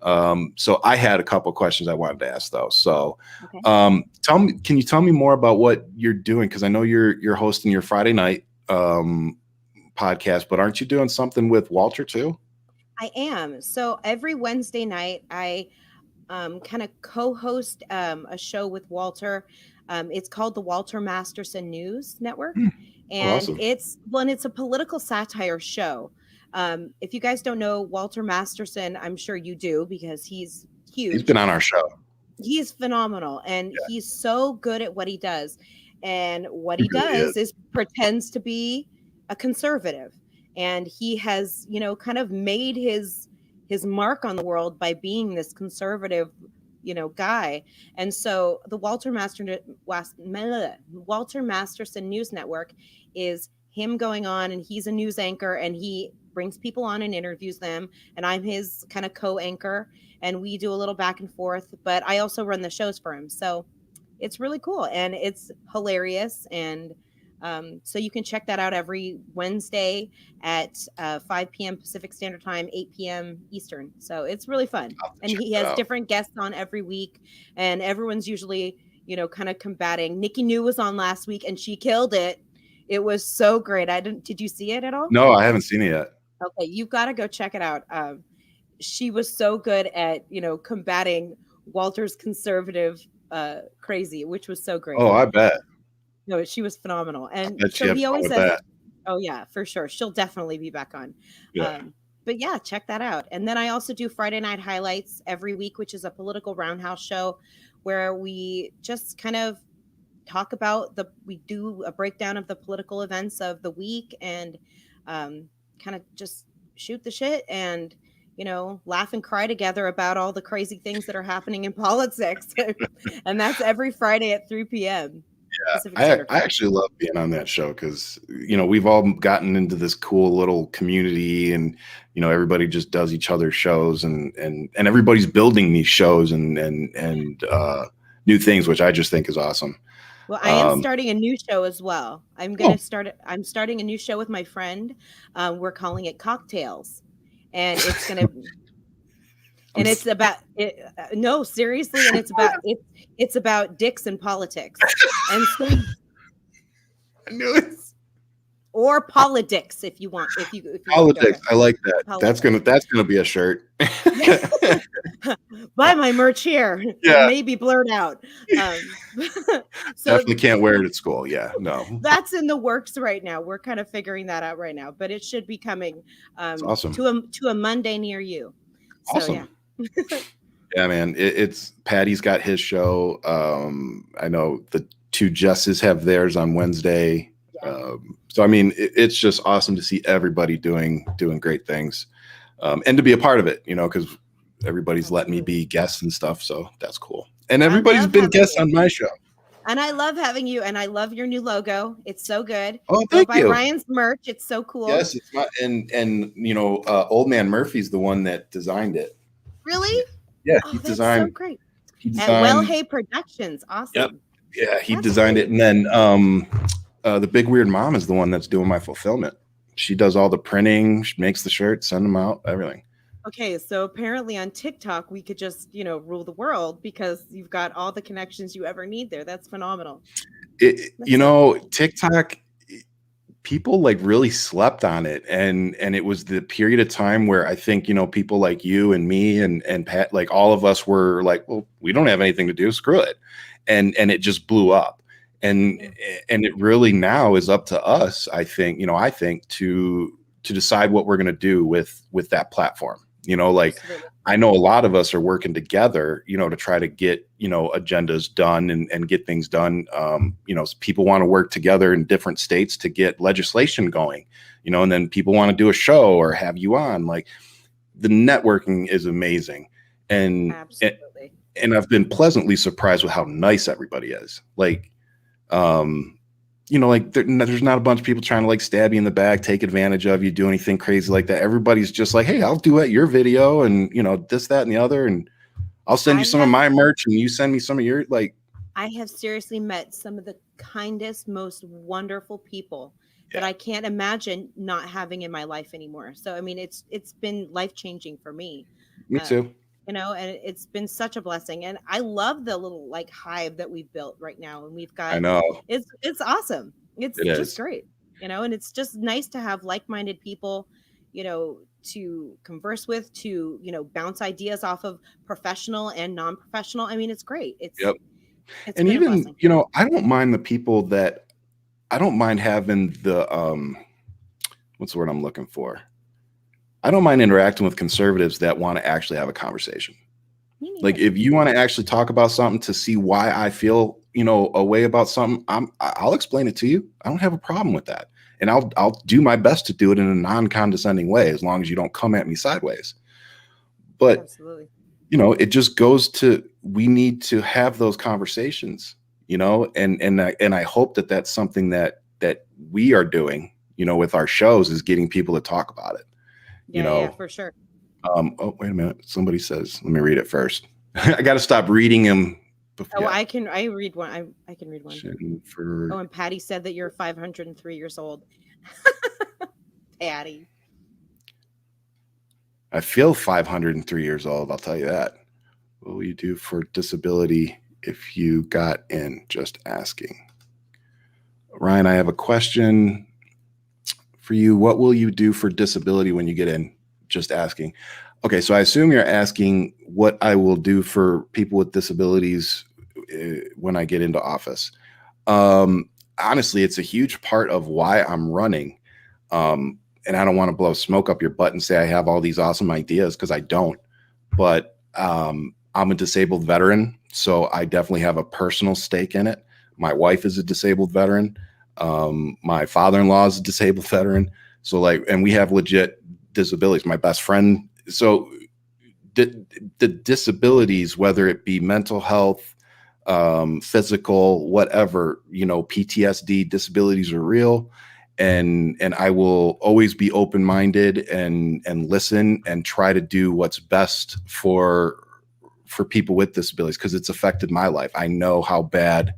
So I had a couple questions I wanted to ask though. So, can you tell me more about what you're doing? Cause I know you're hosting your Friday night, podcast, but aren't you doing something with Walter too? I am. So every Wednesday night, I, kind of co-host, a show with Walter. It's called the Walter Masterson News Network. And awesome. it's a political satire show. If you guys don't know Walter Masterson, I'm sure you do because he's huge. He's been on our show. He's phenomenal, and he's so good at what he does. And what he does is pretends to be a conservative, and he has, kind of made his mark on the world by being this conservative, guy. And so the Walter Masterson News Network is him going on, and he's a news anchor, and he brings people on and interviews them, and I'm his kind of co-anchor, and we do a little back and forth, but I also run the shows for him. So it's really cool, and it's hilarious. And so you can check that out every Wednesday at 5 p.m. Pacific Standard Time, 8 p.m. Eastern. So it's really fun. And he has different guests on every week, and everyone's usually, kind of combating. Nikki New was on last week, and she killed it. It was so great. Did you see it at all? No, I haven't seen it yet. Okay, you've got to go check it out. She was so good at, combating Walter's conservative crazy, which was so great. Oh, I bet. No, she was phenomenal. And so he always says, oh yeah, for sure. She'll definitely be back on. Yeah. But yeah, check that out. And then I also do Friday Night Highlights every week, which is a political roundhouse show where we just kind of talk about we do a breakdown of the political events of the week, and kind of just shoot the shit and, laugh and cry together about all the crazy things that are happening in politics. And that's every Friday at 3 p.m. Yeah, I actually love being on that show because, we've all gotten into this cool little community, and, everybody just does each other's shows, and everybody's building these shows and new things, which I just think is awesome. Well, I am starting a new show as well. I'm starting a new show with my friend. We're calling it Cocktails, and it's going to, and it's about it. No, seriously. And it's about dicks and politics. And so, I knew it. Or politics, if you want. If you politics, I like that. Politics. That's gonna be a shirt. Buy my merch here. Yeah, maybe blurred out. So definitely can't wear it at school. Yeah, no. That's in the works right now. We're kind of figuring that out right now, but it should be coming awesome. to a Monday near you. So, awesome. Yeah. Yeah, man. It's Patty's got his show. I know the two Jesses have theirs on Wednesday. Yeah. So I mean, it's just awesome to see everybody doing great things, and to be a part of it. Because everybody's letting me be guests and stuff. So that's cool. And everybody's been guests on my show. And I love having you. And I love your new logo. It's so good. Oh, thank you. Ryan's merch. It's so cool. Yes, it's not. And Old Man Murphy's the one that designed it. Really? Yeah, he designed. So great. At Well Hey Productions. Awesome. Yep. Yeah, he designed it. And then the Big Weird Mom is the one that's doing my fulfillment. She does all the printing. She makes the shirts, send them out, everything. Okay, so apparently on TikTok we could just, rule the world because you've got all the connections you ever need there. That's phenomenal. That's so cool. TikTok, people like really slept on it, and it was the period of time where I think people like you and me and Pat, like all of us were like, well, we don't have anything to do, screw it, and it just blew up, and Yeah, and it really now is up to us, I think to decide what we're going to do with that platform. Like absolutely. I know a lot of us are working together, to try to get, agendas done and get things done. People want to work together in different states to get legislation going, and then people want to do a show or have you on. Like the networking is amazing. And, Absolutely. and I've been pleasantly surprised with how nice everybody is. Like, like there's not a bunch of people trying to like stab you in the back, take advantage of you, do anything crazy like that. Everybody's just like, hey, I'll do your video and this, that, and the other, and I'll send I you some of have my merch and you send me some of your like. I have seriously met some of the kindest, most wonderful people that Yeah, I can't imagine not having in my life anymore. So I mean, it's been life-changing for me. me Uh, too. and it's been such a blessing. And I love the little like hive that we've built right now. And we've I got know it's awesome. It's it just is. great, and it's just nice to have like-minded people, to converse with, to, bounce ideas off of, professional and non-professional. I mean, it's great. Yep. It's And been a even, blessing. I don't mind the people that I don't mind having the what's the word I'm looking for? I don't mind interacting with conservatives that want to actually have a conversation. Me Like neither. if you want to actually talk about something to see why I feel, a way about something, I'll explain it to you. I don't have a problem with that. And I'll do my best to do it in a non-condescending way as long as you don't come at me sideways. But, Absolutely. it just goes to we need to have those conversations, and I hope that that's something that we are doing, with our shows is getting people to talk about it, you Yeah, yeah, know. for sure. Oh, wait a minute. Somebody says, let me read it first. I got to stop reading them. Oh, Yeah. I read one. I can read one. Oh, For, and Patty said that you're 503 years old. Patty. I feel 503 years old. I'll tell you that. What will you do for disability if you got in? Just asking. Ryan, I have a question for you. What will you do for disability when you get in? Just asking. Okay, so I assume you're asking what I will do for people with disabilities when I get into office. Honestly, it's a huge part of why I'm running. And I don't want to blow smoke up your butt and say I have all these awesome ideas because I don't. But I'm a disabled veteran, so I definitely have a personal stake in it. My wife is a disabled veteran. My father-in-law is a disabled veteran. So and we have legit disabilities. My best friend. So the disabilities, whether it be mental health, physical, whatever, PTSD, disabilities are real. And I will always be open-minded and listen and try to do what's best for people with disabilities because it's affected my life. I know how bad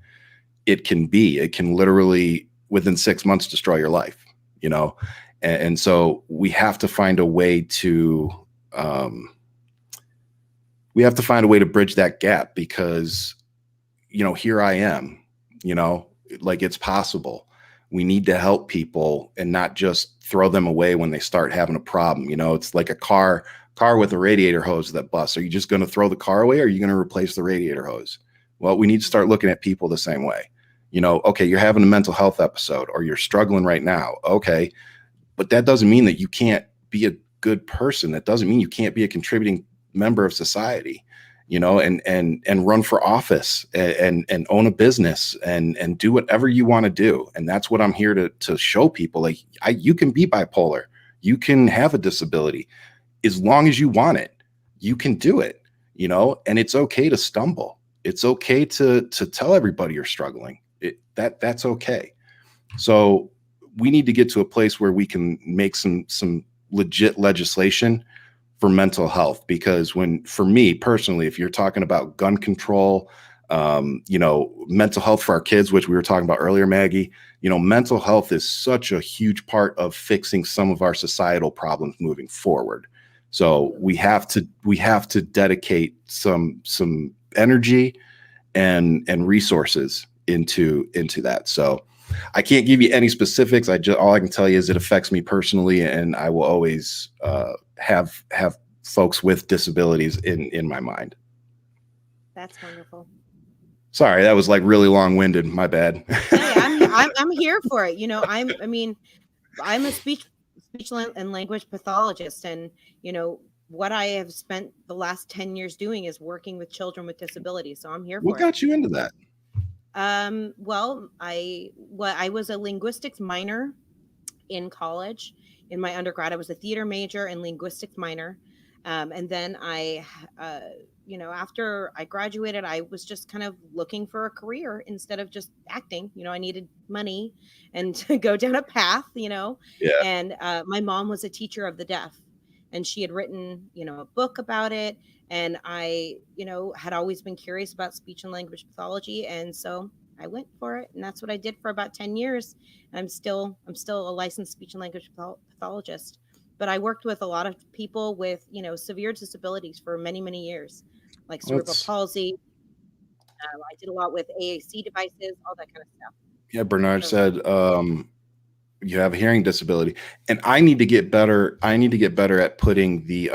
it can be. It can literally within 6 months destroy your life, and so we have to find a way to bridge that gap because here I am, like it's possible. We need to help people and not just throw them away when they start having a problem. It's like a car with a radiator hose that busts. Are you just going to throw the car away or are you going to replace the radiator hose? Well, we need to start looking at people the same way. Okay, you're having a mental health episode or you're struggling right now. Okay, but that doesn't mean that you can't be a good person. That doesn't mean you can't be a contributing member of society, and run for office and own a business and do whatever you want to do. And that's what I'm here to show people. Like you can be bipolar, you can have a disability as long as you want it, you can do it, and it's okay to stumble. It's okay to tell everybody you're struggling. That's okay. So we need to get to a place where we can make some legit legislation for mental health, because for me personally, if you're talking about gun control, mental health for our kids, which we were talking about earlier, Maggie, mental health is such a huge part of fixing some of our societal problems moving forward. So we have to dedicate some energy and resources into that. So I can't give you any specifics. All I can tell you is it affects me personally, and I will always have folks with disabilities in my mind. That's wonderful. Sorry, that was like really long-winded. My bad. Hey, I'm here for it. You know, I'm a speech and language pathologist, and you know what I have spent the last 10 years doing is working with children with disabilities. So I'm here What for got you into that? it. Well, I was a linguistics minor in college. In my undergrad, I was a theater major and linguistics minor. And then after I graduated, I was just kind of looking for a career instead of just acting. You know, I needed money and to go down a path, Yeah. And my mom was a teacher of the deaf, and she had written, a book about it. And I, had always been curious about speech and language pathology. And so I went for it. And that's what I did for about 10 years. I'm still a licensed speech and language pathologist, but I worked with a lot of people with, severe disabilities for many, many years, like cerebral palsy. I did a lot with AAC devices, all that kind of stuff. Yeah, Bernard said you have a hearing disability, and I need to get better. I need to get better at putting the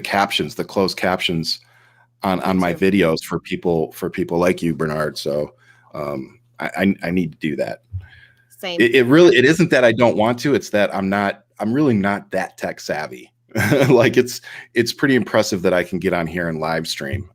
captions, the closed captions on my videos for people like you, Bernard. So I need to do that. Same. It isn't that I don't want to. It's that I'm really not that tech savvy. Like it's pretty impressive that I can get on here and live stream.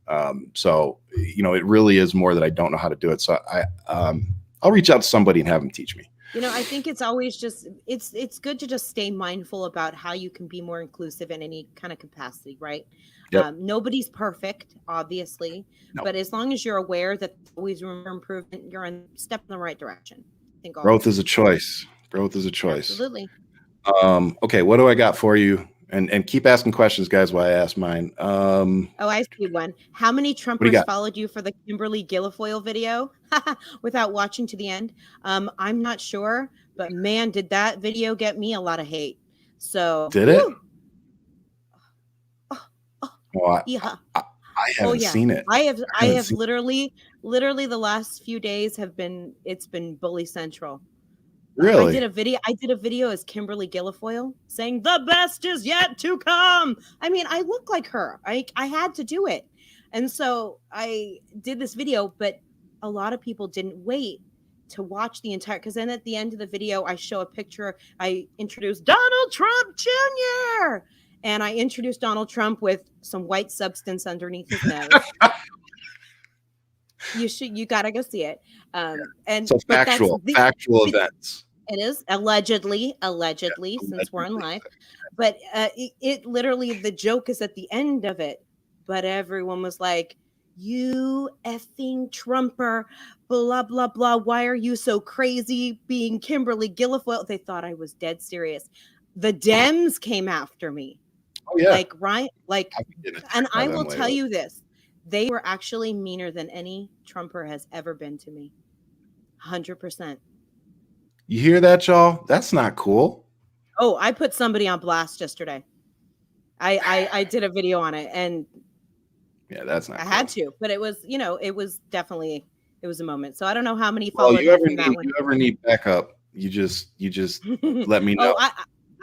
So it really is more that I don't know how to do it. So I'll reach out to somebody and have them teach me. I think it's always just it's good to just stay mindful about how you can be more inclusive in any kind of capacity, right? Yep. Nobody's perfect, obviously, but as long as you're aware that there's always room for improvement, you're on step in the right direction. I think growth is a choice. Growth is a choice. Absolutely. Okay, what do I got for you? And keep asking questions, guys, while I ask mine. I see one. How many Trumpers followed you for the Kimberly Guilfoyle video without watching to the end? I'm not sure, but man, did that video get me a lot of hate. So did it? Well, yeah. I haven't seen it. I have literally the last few days it's been Bully Central. Really? I did a video as Kimberly Guilfoyle saying the best is yet to come. I mean, I look like her. I had to do it. And so I did this video, but a lot of people didn't wait to watch the entire, because then at the end of the video, I show a picture. I introduced Donald Trump Jr. And I introduced Donald Trump with some white substance underneath his nose. You gotta go see it. And so factual events. It is allegedly, since we're on live, but it literally, the joke is at the end of it, but everyone was like, you effing Trumper, blah, blah, blah. Why are you so crazy being Kimberly Guilfoyle? They thought I was dead serious. The Dems came after me. Oh yeah. Like, right. Like, and I will tell you this. They were actually meaner than any Trumper has ever been to me. 100%. You hear that, y'all? That's not cool. Oh, I put somebody on blast yesterday. I did a video on it, and yeah, that's not. I had to, but it was, it was definitely, it was a moment. So I don't know how many followers. You ever need backup? You just let me know. Oh,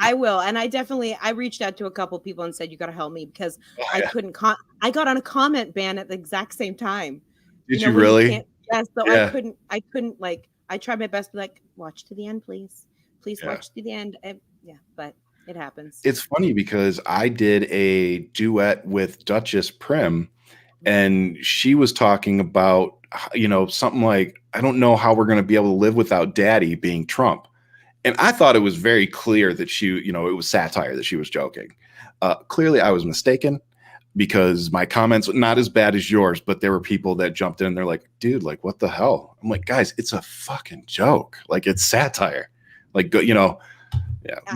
I will, and I reached out to a couple people and said, you got to help me, because I couldn't. I got on a comment ban at the exact same time. Did you really? Yes. So yeah. I couldn't like. I tried my best to be like, watch to the end, please. Please watch to the end. But it happens. It's funny because I did a duet with Duchess Prim, and she was talking about, something like, I don't know how we're going to be able to live without daddy being Trump. And I thought it was very clear that she, it was satire, that she was joking. Clearly I was mistaken, because my comments, not as bad as yours, but there were people that jumped in and they're like, dude, like, what the hell? I'm like, guys, it's a fucking joke. Like, it's satire. Like, yeah.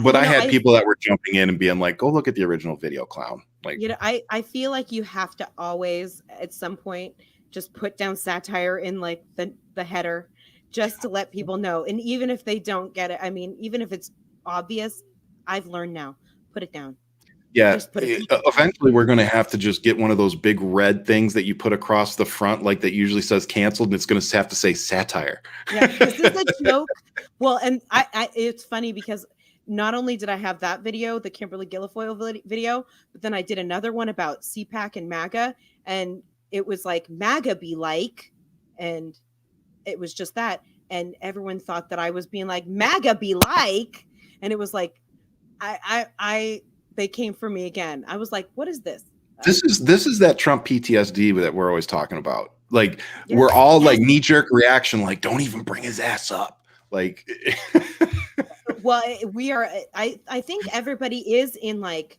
But I had people that were jumping in and being like, go look at the original video, clown. Like, I feel like you have to always, at some point, just put down satire in like the header, just to let people know. And even if they don't get it, I mean, even if it's obvious, I've learned now, put it down. Yeah, Just put it. eventually we're going to have to just get one of those big red things that you put across the front, like that usually says canceled, and it's going to have to say satire. Yeah, this is a joke. Well, and it's funny because not only did I have that video, the Kimberly Guilfoyle video, but then I did another one about CPAC and MAGA, and it was like MAGA be like, and it was just that, and everyone thought that I was being like MAGA be like, and it was like, they came for me again. I was like, what is this? This is that Trump PTSD that we're always talking about. Like Yes. we're all like knee-jerk reaction, like don't even bring his ass up. Like Well, we are. I think everybody is in like,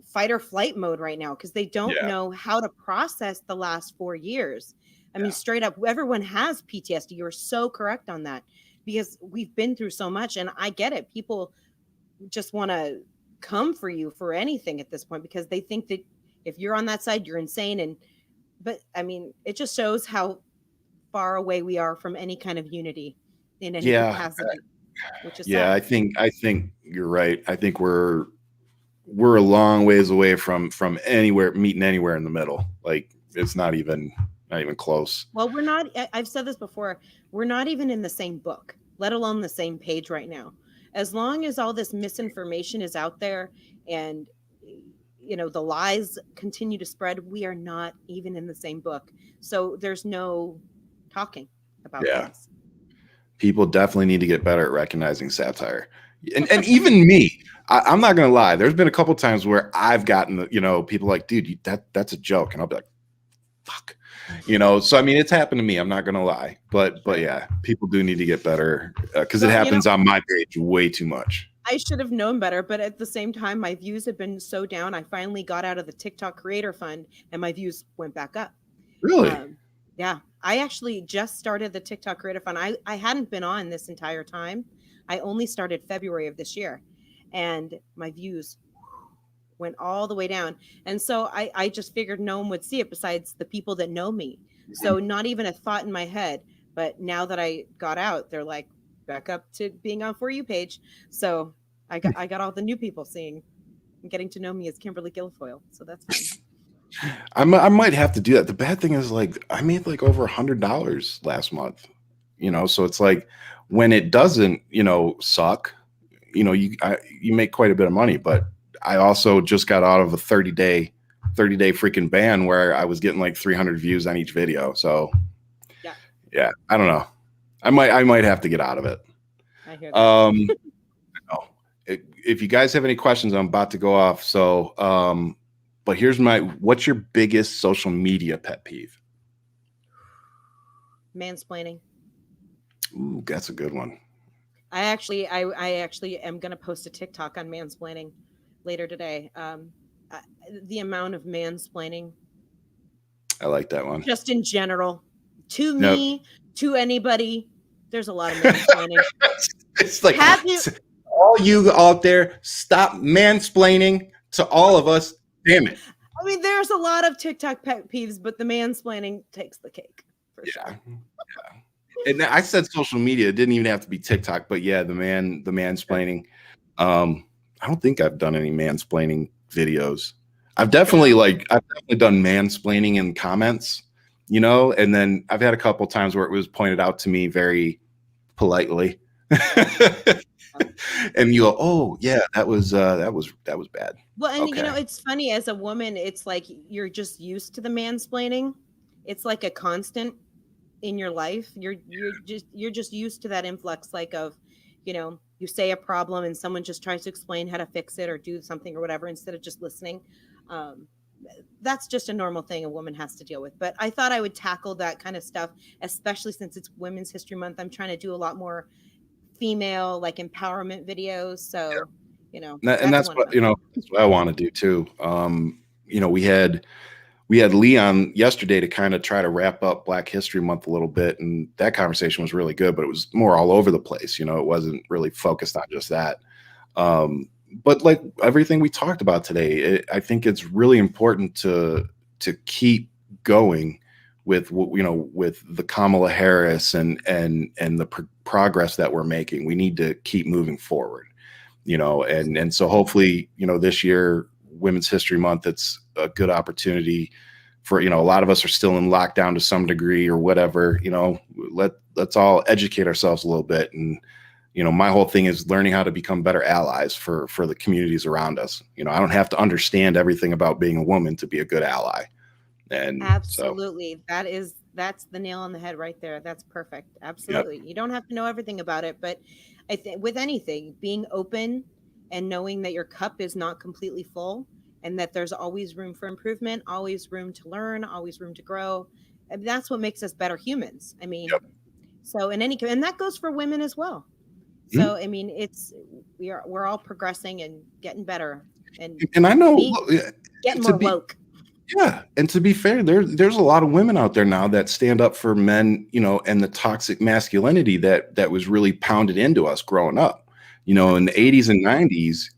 fight or flight mode right now because they don't know how to process the last 4 years. I mean, straight up, everyone has PTSD. You're so correct on that because we've been through so much, and I get it. People just want to come for you for anything at this point because they think that if you're on that side, you're insane. But I mean, it just shows how far away we are from any kind of unity in any capacity. Which is sad. I think you're right. I think we're a long ways away from meeting anywhere in the middle. Like it's not even close. Well, we're not. I've said this before. We're not even in the same book, let alone the same page right now. As long as all this misinformation is out there and the lies continue to spread, we are not even in the same book. So there's no talking about things. People definitely need to get better at recognizing satire. And even me, I'm not going to lie. There's been a couple times where I've gotten, people like, dude, that's a joke. And I'll be like, fuck, so I mean, it's happened to me. I'm not going to lie, but yeah, people do need to get better because it happens on my page way too much. I should have known better, but at the same time, my views have been so down. I finally got out of the TikTok creator fund and my views went back up. Really? Yeah. I actually just started the TikTok creator fund. I hadn't been on this entire time. I only started February of this year and my views went all the way down. And so I just figured no one would see it besides the people that know me. So not even a thought in my head. But now that I got out, they're like back up to being on For You page. So I got all the new people seeing and getting to know me as Kimberly Guilfoyle. So that's fun. I might have to do that. The bad thing is like I made like over $100 last month, so it's like when it doesn't, suck, you make quite a bit of money, but I also just got out of a 30-day freaking ban where I was getting like 300 views on each video. So yeah, I don't know. I might have to get out of it. I hear that. If you guys have any questions, I'm about to go off. So, but what's your biggest social media pet peeve? Mansplaining. Ooh, that's a good one. I actually am going to post a TikTok on mansplaining later today. The amount of mansplaining. I like that one. Just in general, to me, to anybody, there's a lot of mansplaining. It's like, all you out there, stop mansplaining to all of us. Damn it. I mean, there's a lot of TikTok pet peeves, but the mansplaining takes the cake. For sure. And I said social media. It didn't even have to be TikTok, but yeah, the mansplaining. I don't think I've done any mansplaining videos. I've definitely done mansplaining in comments, and then I've had a couple times where it was pointed out to me very politely. And you go, oh yeah, that was bad. Well, and it's funny as a woman, it's like you're just used to the mansplaining. It's like a constant in your life. You're just used to that influx, of, you say a problem and someone just tries to explain how to fix it or do something or whatever instead of just listening. That's just a normal thing a woman has to deal with. But I thought I would tackle that kind of stuff, especially since it's Women's History Month. I'm trying to do a lot more female empowerment videos. So, that's what I want to do too. We had Lee on yesterday to kind of try to wrap up Black History Month a little bit. And that conversation was really good, but it was more all over the place. It wasn't really focused on just that. But like everything we talked about today, I think it's really important to keep going with with the Kamala Harris and the progress that we're making. We need to keep moving forward. And so hopefully, this year, Women's History Month, it's a good opportunity for, a lot of us are still in lockdown to some degree or whatever, let's all educate ourselves a little bit. And, my whole thing is learning how to become better allies for the communities around us. I don't have to understand everything about being a woman to be a good ally. And Absolutely. That's the nail on the head right there. That's perfect. Yep. Absolutely. You don't have to know everything about it, but I think with anything, being open and knowing that your cup is not completely full and that there's always room for improvement, always room to learn, always room to grow. And that's what makes us better humans. I mean, Yep. so and that goes for women as well. Mhm. So I mean, we're all progressing and getting better and And I know, getting to more be, woke. yeah, and to be fair, there's a lot of women out there now that stand up for men, and the toxic masculinity that was really pounded into us growing up. In the 80s and 90s,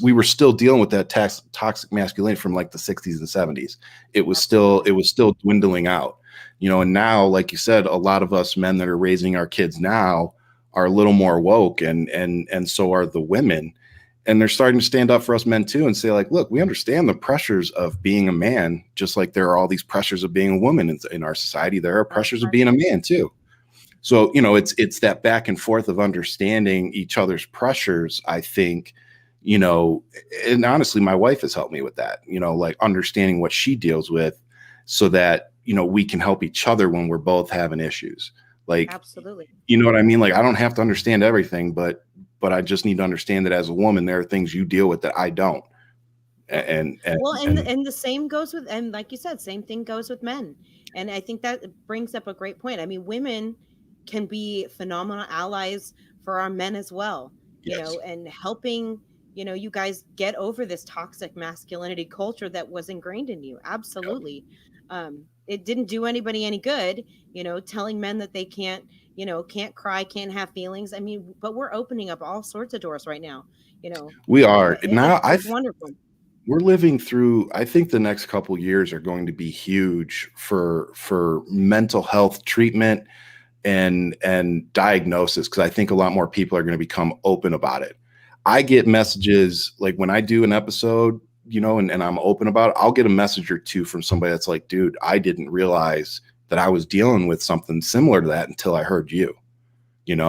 we were still dealing with that toxic masculinity from like the 60s and 70s. It was still dwindling out. And now, like you said, a lot of us men that are raising our kids now are a little more woke, and so are the women. And they're starting to stand up for us men too and say, like, look, we understand the pressures of being a man, just like there are all these pressures of being a woman in our society. There are pressures of being a man too. So, it's that back and forth of understanding each other's pressures, I think, and honestly, my wife has helped me with that, like understanding what she deals with so that, we can help each other when we're both having issues. Like, Absolutely. you know what I mean? Like, I don't have to understand everything, but I just need to understand that as a woman, there are things you deal with that I don't. And The same goes with, and like you said, same thing goes with men. And I think that brings up a great point. I mean, women can be phenomenal allies for our men as well, yes. and helping, you guys get over this toxic masculinity culture that was ingrained in you. Absolutely. It didn't do anybody any good, telling men that they can't cry, can't have feelings. I mean, but we're opening up all sorts of doors right now, We are and now. it's wonderful. We're living through, I think the next couple years are going to be huge for mental health treatment and diagnosis, because I think a lot more people are going to become open about it. I get messages like when I do an episode, and I'm open about it, I'll get a message or two from somebody that's like, dude, I didn't realize that I was dealing with something similar to that until I heard you. And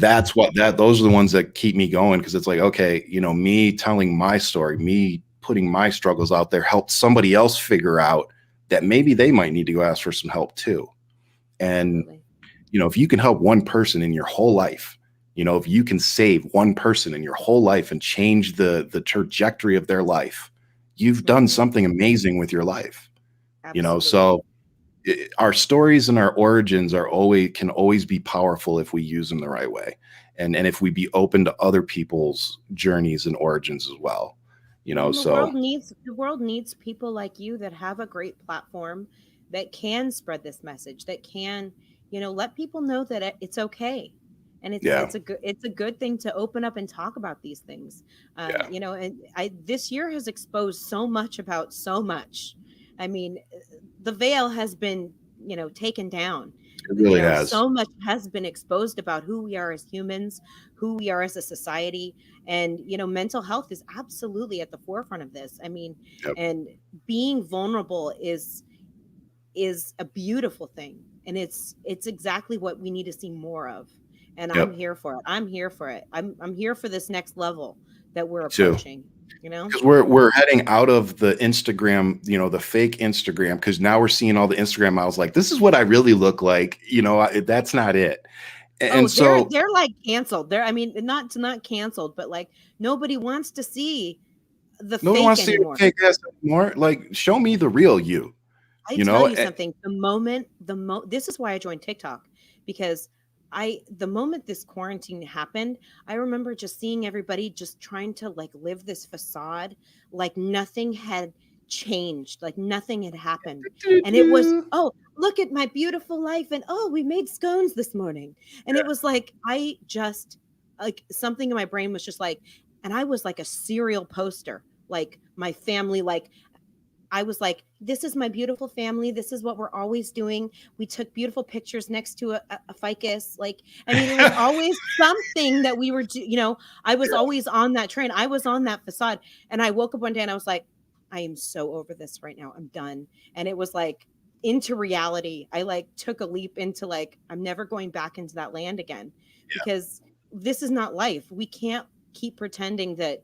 those are the ones that keep me going, because it's like, okay, me telling my story, me putting my struggles out there helped somebody else figure out that maybe they might need to go ask for some help too. And Absolutely. if you can help one person in your whole life, if you can save one person in your whole life and change the trajectory of their life, you've done something amazing with your life. Absolutely. So our stories and our origins can always be powerful if we use them the right way, and if we be open to other people's journeys and origins as well. And So the world needs people like you that have a great platform that can spread this message, that can, let people know that it's okay. And yeah, it's a good thing to open up and talk about these things. And this year has exposed so much about so much. I mean, the veil has been, taken down. it really has. So much has been exposed about who we are as humans, who we are as a society. And, mental health is absolutely at the forefront of this. I mean, Yep. and being vulnerable is a beautiful thing. And it's exactly what we need to see more of. And Yep. I'm here for it. I'm here for it. I'm here for this next level that we're too. approaching, Because we're heading out of the Instagram, the fake Instagram, because now we're seeing all the Instagram models like, this is what I really look like. That's not it. And so they're like canceled. I mean, not canceled, but like nobody wants to see the no one fake wants to see your anymore. fake ass anymore. Like, show me the real you. I tell you something. This is why I joined TikTok, because the moment this quarantine happened, I remember just seeing everybody just trying to like live this facade, like nothing had changed, like nothing had happened. And it was, oh, look at my beautiful life. And oh, we made scones this morning. And it was like, I just like something in my brain was just like, and I was like a serial poster, like my family, like I was like, this is my beautiful family. This is what we're always doing. We took beautiful pictures next to a ficus. Like, I mean, it was always something that we were, I was always on that train. I was on that facade. And I woke up one day and I was like, I am so over this right now. I'm done. And it was like into reality. I like took a leap into like, I'm never going back into that land again because this is not life. We can't keep pretending that,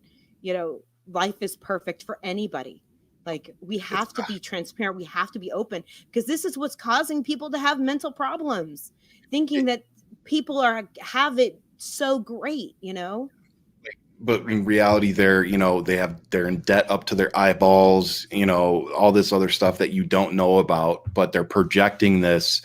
life is perfect for anybody. Like we have to be transparent. We have to be open because this is what's causing people to have mental problems, thinking that people have it so great, But in reality, they're in debt up to their eyeballs, all this other stuff that you don't know about, but they're projecting this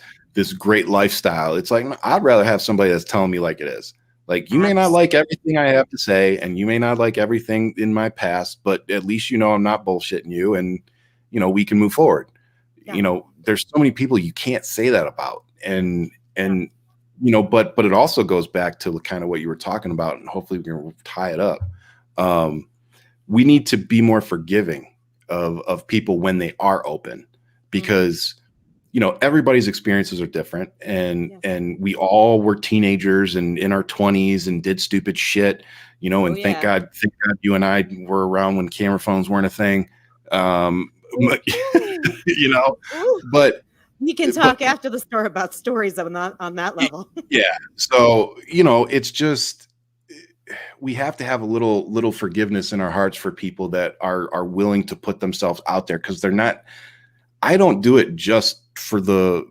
great lifestyle. It's like, I'd rather have somebody that's telling me like it is. Like, you may not like everything I have to say, and you may not like everything in my past, but at least I'm not bullshitting you, and we can move forward. Yeah. There's so many people you can't say that about, and but it also goes back to kind of what you were talking about, and hopefully we can tie it up. We need to be more forgiving of people when they are open, because everybody's experiences are different, and we all were teenagers and in our 20s and did stupid shit, and thank God you and I were around when camera phones weren't a thing. But, but we can talk after the story about stories on that level. Yeah. So, it's just, we have to have a little forgiveness in our hearts for people that are willing to put themselves out there, because I don't do it just for the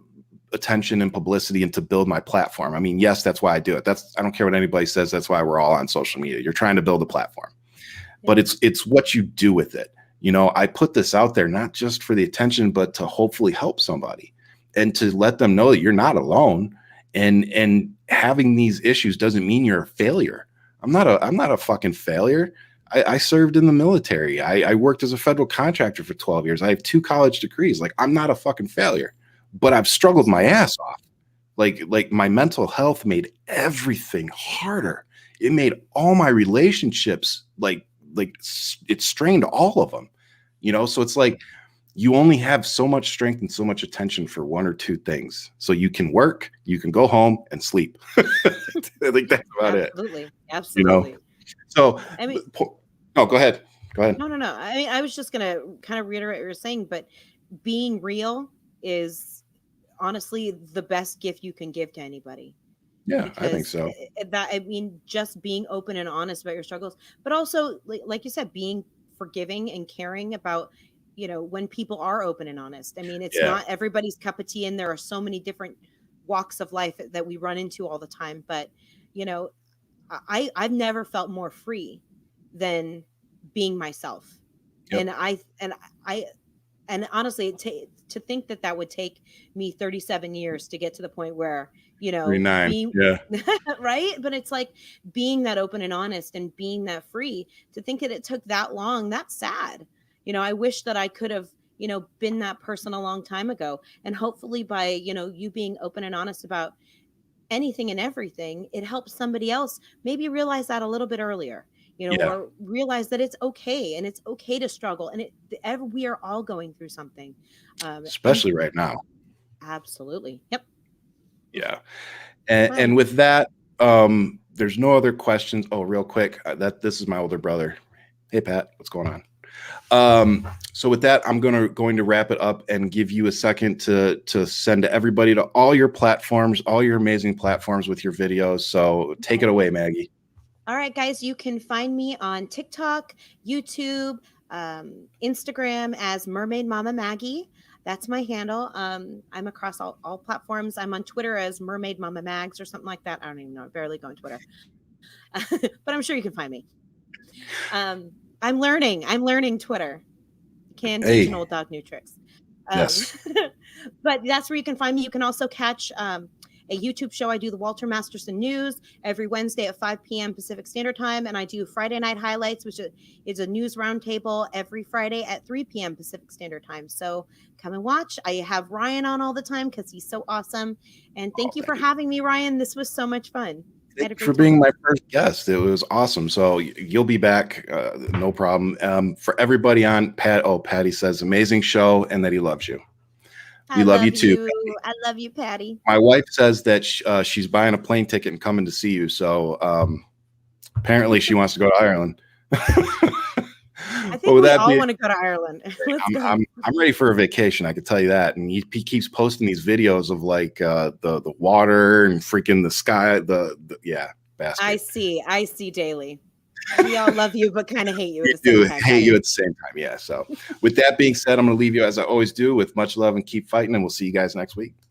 attention and publicity and to build my platform. I mean, yes, that's why I do it. I don't care what anybody says. That's why we're all on social media. You're trying to build a platform, but it's what you do with it. I put this out there, not just for the attention, but to hopefully help somebody and to let them know that you're not alone. And having these issues doesn't mean you're a failure. I'm not a fucking failure. I served in the military. I worked as a federal contractor for 12 years. I have 2 college degrees. Like, I'm not a fucking failure, but I've struggled my ass off. Like my mental health made everything harder. It made all my relationships like it strained all of them, So it's like, you only have so much strength and so much attention for 1 or 2 things. So you can work, you can go home and sleep. I think that's about it. Absolutely. So, I mean, no, go ahead. No. I mean, I was just going to kind of reiterate what you're saying, but being real is honestly the best gift you can give to anybody. Yeah, I think so. Just being open and honest about your struggles, but also, like you said, being forgiving and caring about, when people are open and honest. I mean, it's not everybody's cup of tea, and there are so many different walks of life that we run into all the time. But, I've never felt more free than being myself. Yep. And honestly, to think that would take me 37 years to get to the point where, 39, right. But it's like being that open and honest and being that free. To think that it took that long, that's sad. I wish that I could have, been that person a long time ago. And hopefully by, you being open and honest about anything and everything, it helps somebody else maybe realize that a little bit earlier, or realize that it's okay, and it's okay to struggle. And we are all going through something. Especially right now. Absolutely. Yep. Yeah. And with that, there's no other questions. Oh, real quick, this is my older brother. Hey, Pat, what's going on? So with that, I'm going to wrap it up and give you a second to send to everybody to all your platforms, all your amazing platforms with your videos. So take it away, Maggie. All right, guys, you can find me on TikTok, YouTube, Instagram as Mermaidmamamaggie. That's my handle. I'm across all platforms. I'm on Twitter as Mermaidmamamags or something like that. I don't even know. I barely go on Twitter. But I'm sure you can find me. I'm learning Twitter. Can't teach an old dog new tricks. Yes. But that's where you can find me. You can also catch a YouTube show. I do the Walter Masterson News every Wednesday at 5 p.m. Pacific Standard Time. And I do Friday Night Highlights, which is a news roundtable every Friday at 3 p.m. Pacific Standard Time. So come and watch. I have Ryan on all the time because he's so awesome. And thank you for having me, Ryan. This was so much fun. I had a Thanks for great being time. my first guest. It was awesome. So you'll be back, no problem. For everybody on Patty says amazing show and that he loves you. We I love you love too. you. I love you, Patty. My wife says that she's buying a plane ticket and coming to see you. So apparently she wants to go to Ireland. I But think with we that all being, want to go to Ireland. Let's go. I'm ready for a vacation. I can tell you that. And he keeps posting these videos of like the water and freaking the sky. Yeah, bastard. I see daily. We all love you, but kind of hate you at We the same do time. hate Patty. you at the same time. Yeah. So with that being said, I'm going to leave you as I always do with much love and keep fighting. And we'll see you guys next week.